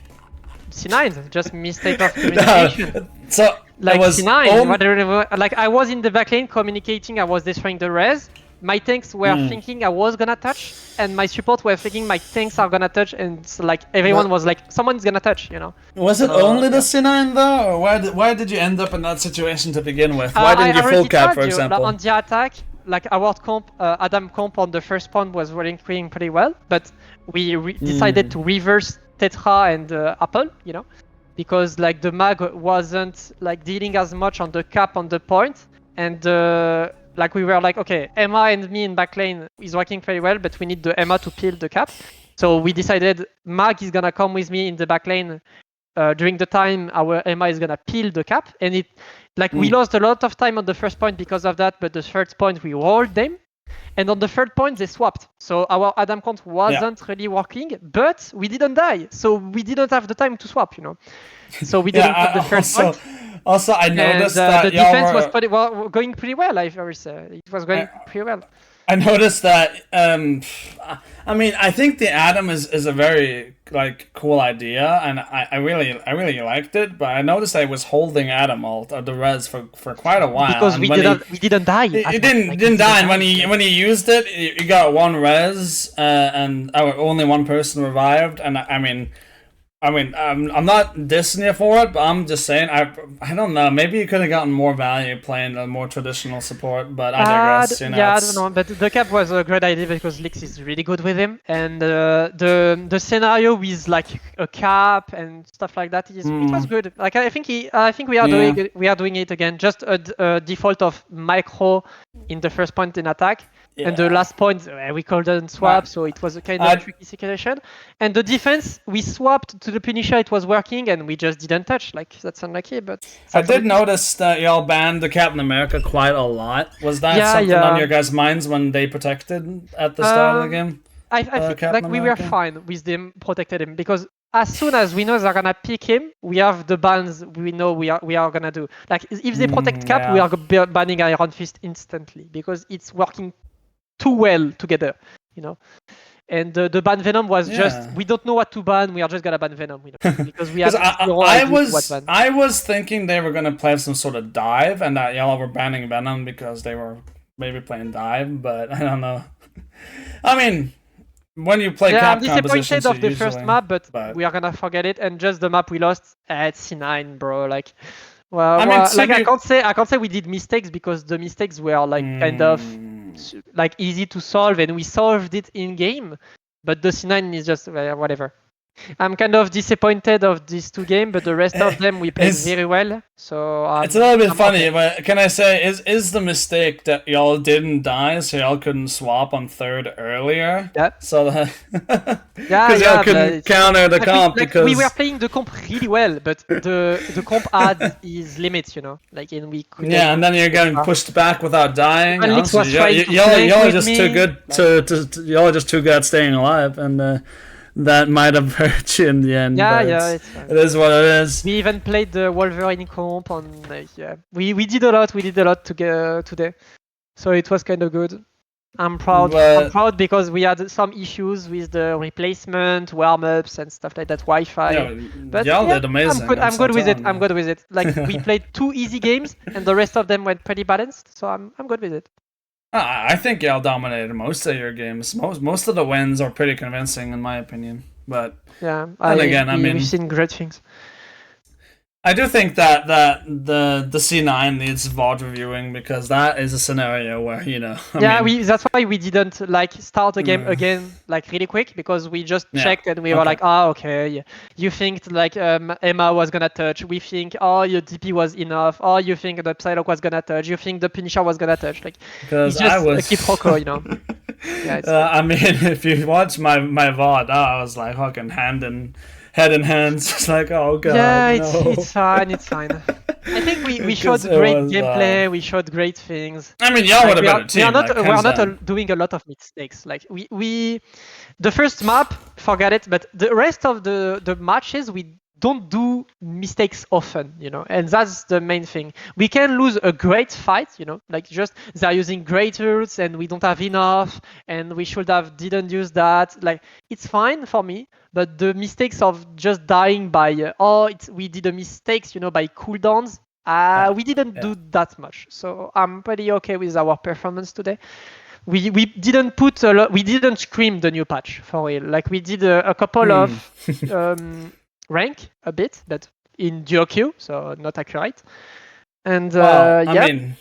C9, just mistake of communication. So like C9, like I was in the backlane communicating, I was destroying the res. My tanks were thinking I was gonna touch, and my support were thinking my tanks are gonna touch, and so, like everyone was like, someone's gonna touch, you know. Was it only the C9 though, or why did you end up in that situation to begin with? Why didn't you full cap, for example? On the attack, like our comp, Adam comp on the first point was running pretty well, but we decided to reverse Tetra and Apple, you know, because like the mag wasn't like dealing as much on the cap on the point, and like we were like, okay, Emma and me in backlane is working very well, but we need the Emma to peel the cap. So we decided mag is gonna come with me in the backlane during the time our Emma is gonna peel the cap, and it like we lost a lot of time on the first point because of that, but the third point we rolled them. And on the third point, they swapped. So our Adam count wasn't really working, but we didn't die. So we didn't have the time to swap, you know. So we didn't have the first point. Also, I noticed that the defense was going pretty well. It was going pretty well. I noticed that. I mean, I think the Adam is a very like cool idea, and I really liked it. But I noticed I was holding Adam ult the res for quite a while because we didn't die. It didn't die, and when he used it, he got one res, and only one person revived. And I mean, I'm not dissing you for it, but I'm just saying, I don't know, maybe you could have gotten more value playing a more traditional support, but I digress, you know. Yeah, I don't know, but the cap was a great idea because Lix is really good with him, and the scenario with like a cap and stuff like that, it was good. Like I think we are doing it again, just a default of micro in the first point in attack. Yeah. And the last point, we couldn't swap, so it was a kind of tricky situation. And the defense, we swapped to the Punisher, it was working, and we just didn't touch. Like, that's unlucky, but... I did notice that y'all banned the Captain America quite a lot. Was that something on your guys' minds when they protected at the start of the game? I think like we were fine with them protected him, because as soon as we know they're gonna pick him, we have the bans we know we are gonna do. Like, if they protect Cap, we are banning Iron Fist instantly, because it's working too well together, you know. And the ban Venom was just, we don't know what to ban, we are just gonna ban Venom, you know, because we have I was thinking they were gonna play some sort of dive, and that y'all were banning Venom because they were maybe playing dive, but I don't know. I mean, when you play Cap I'm disappointed of the first map, but we are gonna forget it, and just the map we lost at C9, bro. Like, well, like I can't say we did mistakes, because the mistakes were like kind of like easy to solve, and we solved it in game. But the C9 is just whatever. I'm kind of disappointed of these two games, but the rest of them we played It's- very well. So It's a little bit I'm funny, okay. but can I say, is the mistake that y'all didn't die, so y'all couldn't swap on third earlier? Yeah. So that Yeah, because yeah, y'all couldn't counter the comp we because were playing the comp really well, but the comp had its limits, you know. Like, and we could. yeah, and then you're getting pushed back without dying. And Lix Honestly, was trying to flank y'all are with just me. too good y'all are just too good at staying alive, and that might have hurt you in the end. Yeah, but yeah, it's fine. it is what it is. We even played the Wolverine comp on. Yeah, we did a lot. We did a lot today, so it was kind of good. I'm proud. I'm But- proud because we had some issues with the replacement, warm-ups, and stuff like that. Wi-Fi. Yeah, But y'all yeah, did amazing. I'm good with it. telling I'm you. good with it. Like, we played 2 easy games, and the rest of them went pretty balanced. So I'm good with it. I think y'all dominated most of your games. Most of the wins are pretty convincing, in my opinion. But Yeah. again, I mean- we've seen great things. I do think that the C9 needs VOD reviewing, because that is a scenario where, I mean, That's why we didn't like start the game again like really quick, because we just Yeah, checked and we were okay. like, okay, yeah. You think like Emma was gonna touch, we think your DP was enough, you think the Psylocke was gonna touch, you think the Punisher was gonna touch, like because it's just I was a quiproquo, you know. Yeah, it's I mean, if you watch my VOD, I was like fucking head in hands, just like, oh god, yeah, no. it's fine, it's fine. I think we showed Because it great was, gameplay, we showed great things. I mean, y'all would have Like, been a team. we are not down. doing a lot of mistakes. Like we the first map, forget it. But the rest of the matches, we don't do mistakes often, you know, and that's the main thing. We can lose a great fight, you know, like just they're using great ults and we don't have enough, and we should have didn't use that. Like, it's fine for me, but the mistakes of just dying by we did a mistakes, you know, by cooldowns. We didn't do that much, so I'm pretty okay with our performance today. We didn't put a lot. We didn't scream the new patch for real. Like, we did a couple of rank a bit, but in duo queue, so not accurate. And Well, yeah, I mean,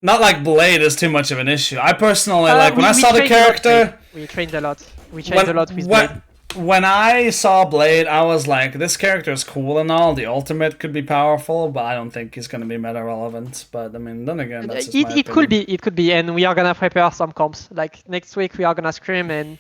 not like Blade is too much of an issue. I personally when we I saw the trained a lot, character. we trained a lot. We trained a lot with Blade. When I saw Blade, I was like, this character is cool and all. The ultimate could be powerful, but I don't think he's going to be meta relevant. But I mean, then again, that's just my It could opinion. be, and we are gonna prepare some comps. Like, next week we are gonna scrim, and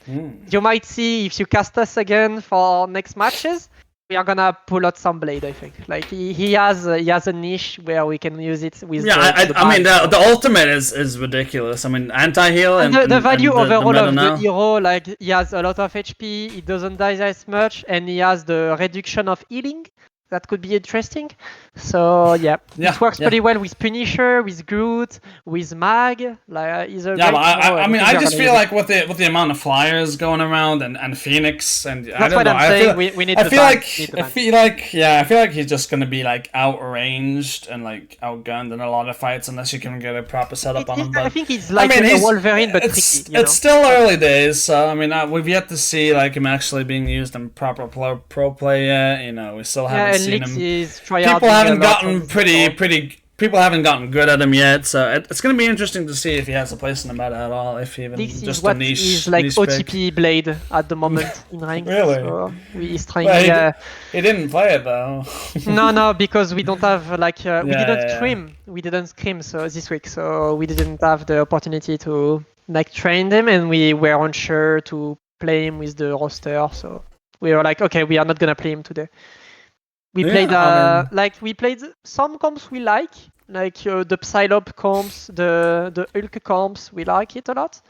you might see if you cast us again for next matches. We are gonna pull out some Blade, I think. Like, he has a niche where we can use it with. Yeah, I mean, the ultimate is ridiculous. I mean, anti-heal and the value and overall meta of now. the hero, like, he has a lot of HP, he doesn't die as much, and he has the reduction of healing. That could be interesting. So yeah, Yeah, it works yeah. pretty well with Punisher, with Groot, with Mag. Like, he's a Yeah, great but hero, I and mean, think I we're just gonna feel use it. like with the amount of flyers going around and Phoenix and I That's don't what know. I'm I saying. feel, We need I the feel ban. like Need the I ban. feel like he's just gonna be like outranged and like outgunned in a lot of fights unless you can get a proper setup on him. I But think he's like I mean, a he's- Wolverine, but it's tricky. You know? still early days, so I mean, we've yet to see like him actually being used in proper pro play yet. You know, we still Yeah, haven't and seen Lix him. is tryharding People a haven't lot gotten on pretty support. people haven't gotten good at him yet, so it's going to be interesting to see if he has a place in the meta at all, if even Lix is just what a niche is like niche pick. OTP Blade at the moment in rank. Really? So he's trying. Well, Yeah. he didn't play it though. No, because we don't have like we Yeah, didn't yeah. scrim. We didn't scrim so this week, so we didn't have the opportunity to like train them, and we were unsure to play him with the roster. So we were like, okay, we are not gonna play him today. We Yeah, played I mean- like we played some comps we like the Psylocke comps, the Hulk comps. We like it a lot.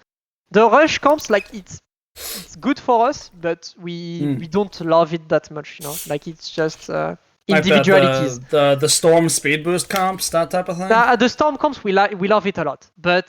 The Rush comps, like it's good for us, but we don't love it that much. You know, like it's just Like individualities. the storm speed boost comps, that type of thing. The Storm comps, we love it a lot, but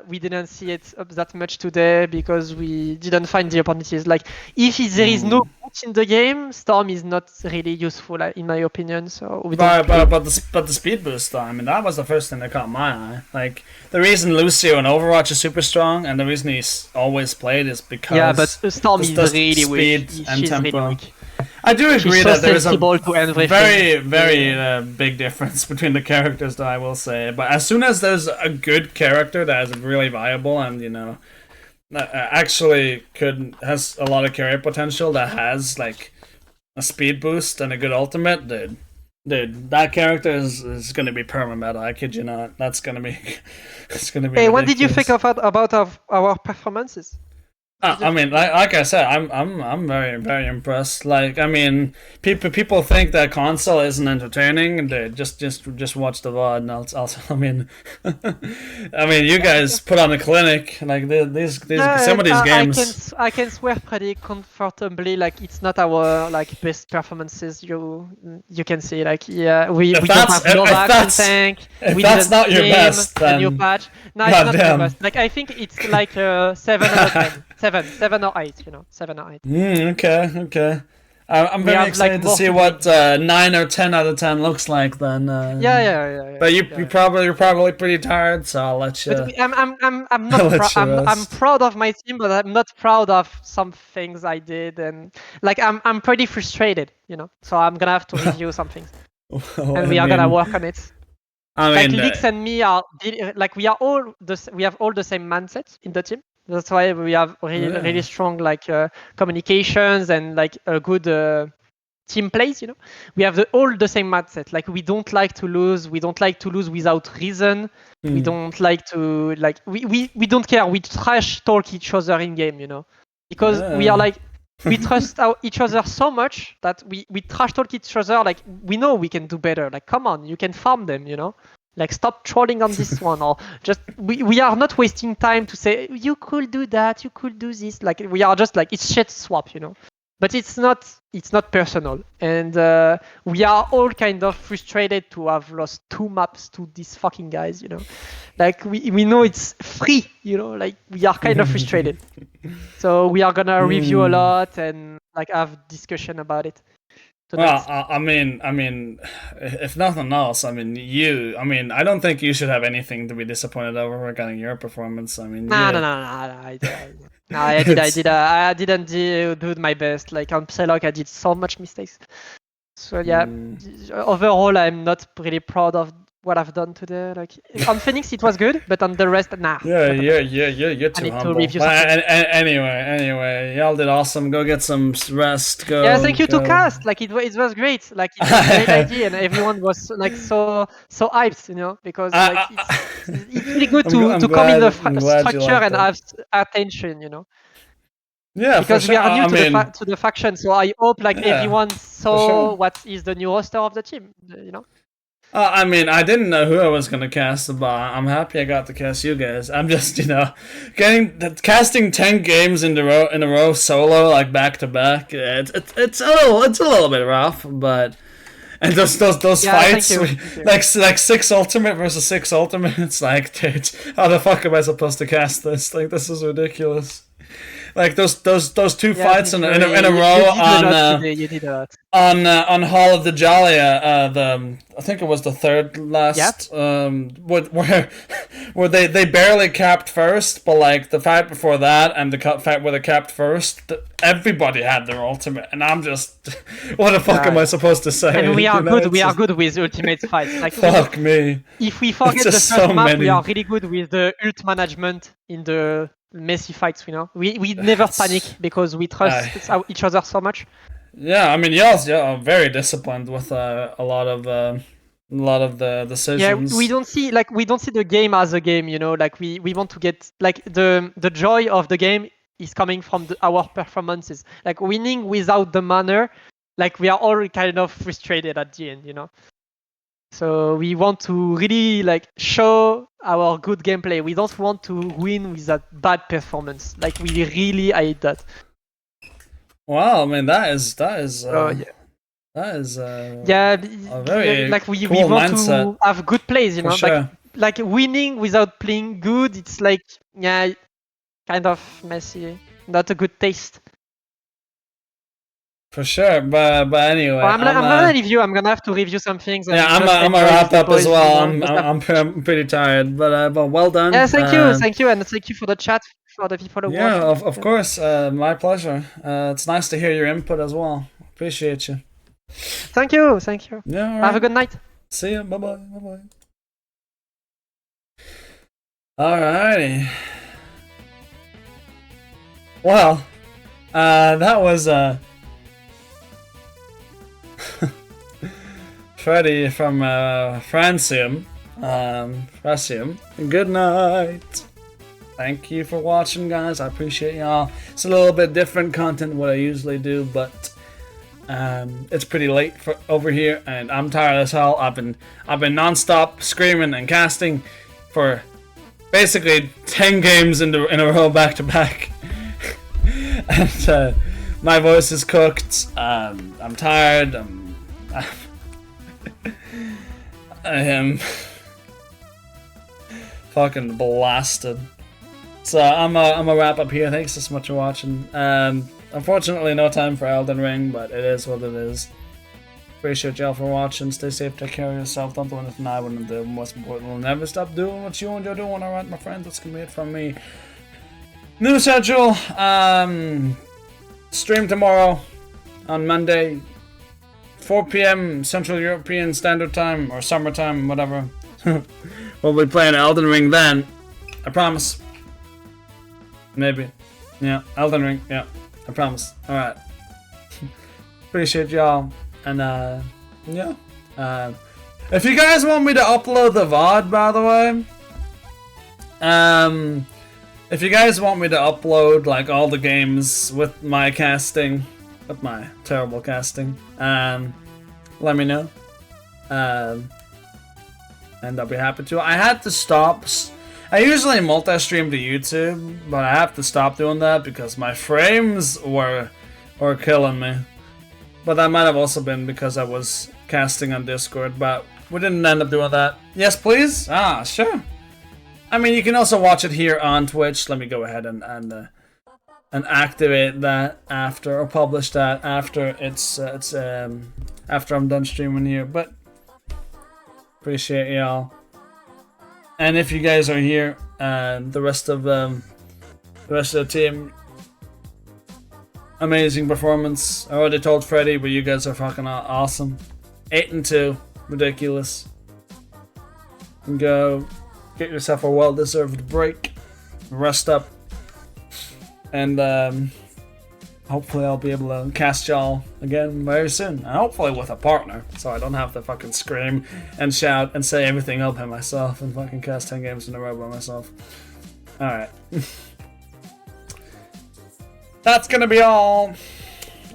we didn't see it up that much today because we didn't find the opportunities. Like, if there is no glitch in the game, Storm is not really useful, in my opinion. So we don't play. But the speed boost though, I mean, that was the first thing that caught my eye. Like, the reason Lucio in Overwatch is super strong and the reason he's always played is because Yeah, but Storm just is the really weak. speed and She's really tempo. weak. I do agree She's so that there is a sensible to everything. very big difference between the characters, though, I will say. But as soon as there's a good character that is really viable and, you know, actually has a lot of career potential, that has like a speed boost and a good ultimate, dude, that character is gonna be perma-meta. I kid you not. That's gonna be it's gonna be. Hey, what did you think ridiculous. about our performances? I mean, like I said, I'm very very impressed. Like, I mean, people think that console isn't entertaining. They just watch the VOD, and I mean, I mean, you guys put on a clinic. Like these some of these games. I can swear pretty comfortably, like it's not our like best performances. You can see, like, yeah, we don't have no in tank. If We that's didn't not your game best, a new then patch. No, it's not my goddamn. best. Like I think it's like 7 out of 10. 7 or 8. 7 or 8. Okay. I'm We very have, excited like, to more see to what 9 or 10 out of 10 looks like then. Yeah. But yeah. you're probably pretty tired, so I'll let you. But I'm I'll not let you I'm rest. proud of my team, but I'm not proud of some things I did, and like I'm pretty frustrated, So I'm gonna have to review some things, and we are gonna work on it. I Like mean, Lix and me are like we have all the same mindset in the team. That's why we have really strong like communications and like a good team plays. We have all the same mindset. Like we don't like to lose. We don't like to lose without reason. We don't like to like we don't care. We trash talk each other in game. Because we are like we trust each other so much that we trash talk each other. Like we know we can do better. Like come on, you can farm them. Like stop trolling on this one, or just we are not wasting time to say you could do that, you could do this. Like we are just like it's shit swap. But it's not personal, and we are all kind of frustrated to have lost 2 maps to these fucking guys. Like we know it's free. Like we are kind of frustrated. So we are gonna review a lot and like have discussion about it. Well, I mean, if nothing else, I mean, I don't think you should have anything to be disappointed over regarding your performance. I mean, No. I didn't do my best. Like on Psylocke, I did so much mistakes. So yeah, overall, I'm not really proud of what I've done today. Like on Phoenix, it was good, but on the rest, nah. Yeah, you're too humble. Anyway, y'all did awesome. Go get some rest. Go. Yeah, thank you to Cast. Like it was great. Like it was a great idea, and everyone was like so hyped, because like it's really good to come in the structure and have attention, Yeah, because for sure. we are new to the faction, so I hope like everyone saw what is the new roster of the team, I mean, I didn't know who I was gonna cast, but I'm happy I got to cast you guys. I'm just, casting 10 games in a row solo, like back to back. It's a little bit rough, but and those fights, like 6 ultimate versus 6 ultimate. It's like, dude, how the fuck am I supposed to cast this? Like, this is ridiculous. Like those 2 fights in a row on Hall of the Jalia, I think it was the third last, where they barely capped first, but like the fight before that and the fight where they capped first, everybody had their ultimate, and I'm just, what the fuck am I supposed to say? And we are good. We are good with ultimate fights. Like fuck me. If we forget the first map, we are really good with the ult management in the messy fights. We never panic because we trust each other so much. Yeah, I mean, y'all are very disciplined with a lot of the decisions. Yeah, we don't see the game as a game. Like we want to get like the joy of the game is coming from our performances. Like winning without the manner, like we are all kind of frustrated at the end. So we want to really like show our good gameplay. We don't want to win with that bad performance. Like we really hate that. Wow, I mean that is yeah. that is a very like we cool want mindset. to have good plays, For sure. like winning without playing good. It's like kind of messy, not a good taste. For sure, but anyway, I'm gonna review. I'm gonna have to review some things. Yeah, I'm gonna wrap up as well. I'm pretty tired, but well done. Yeah, thank you, and thank you for the chat for the people who watch. Yeah, of course, my pleasure. It's nice to hear your input as well. Appreciate you. Thank you. Yeah, all right. Have a good night. See you. Bye. Alrighty. Well, that was Freddy from Francium. Francium. Good night. Thank you for watching, guys. I appreciate y'all. It's a little bit different content than what I usually do, but it's pretty late for over here, and I'm tired as hell. I've been non-stop screaming and casting for basically 10 games in a row, back to back, and my voice is cooked. I'm tired. I am fucking blasted. So I'm gonna wrap up here. Thanks so much for watching. Unfortunately, no time for Elden Ring, but it is what it is. Appreciate y'all for watching. Stay safe, take care of yourself. Don't do anything I wouldn't do. Most importantly, never stop doing what you enjoy doing. Alright, my friends, that's gonna be it from me. New schedule. Stream tomorrow on Monday, 4 p.m. Central European Standard Time or summertime, whatever. We'll be playing Elden Ring then. I promise. Maybe. Yeah, Elden Ring. Yeah, I promise. Alright. Appreciate y'all. And, yeah. If you guys want me to upload the VOD, by the way, if you guys want me to upload, like, all the games with my casting, with my terrible casting, let me know. And I'll be happy to. I had to stop. I usually multi-stream to YouTube, but I have to stop doing that because my frames were killing me. But that might have also been because I was casting on Discord, but we didn't end up doing that. Yes, please? Ah, sure. I mean, you can also watch it here on Twitch. Let me go ahead and activate that after, or publish that after after I'm done streaming here. But appreciate y'all. And if you guys are here, the rest of the team, amazing performance. I already told Freddy, but you guys are fucking awesome. 8-2, ridiculous. And go get yourself a well-deserved break, rest up, and hopefully I'll be able to cast y'all again very soon, and hopefully with a partner, so I don't have to fucking scream and shout and say everything up by myself and fucking cast 10 games in a row by myself. Alright. That's gonna be all.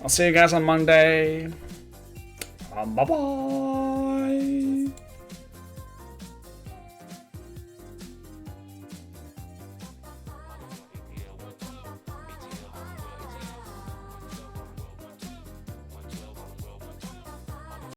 I'll see you guys on Monday. Bye-bye.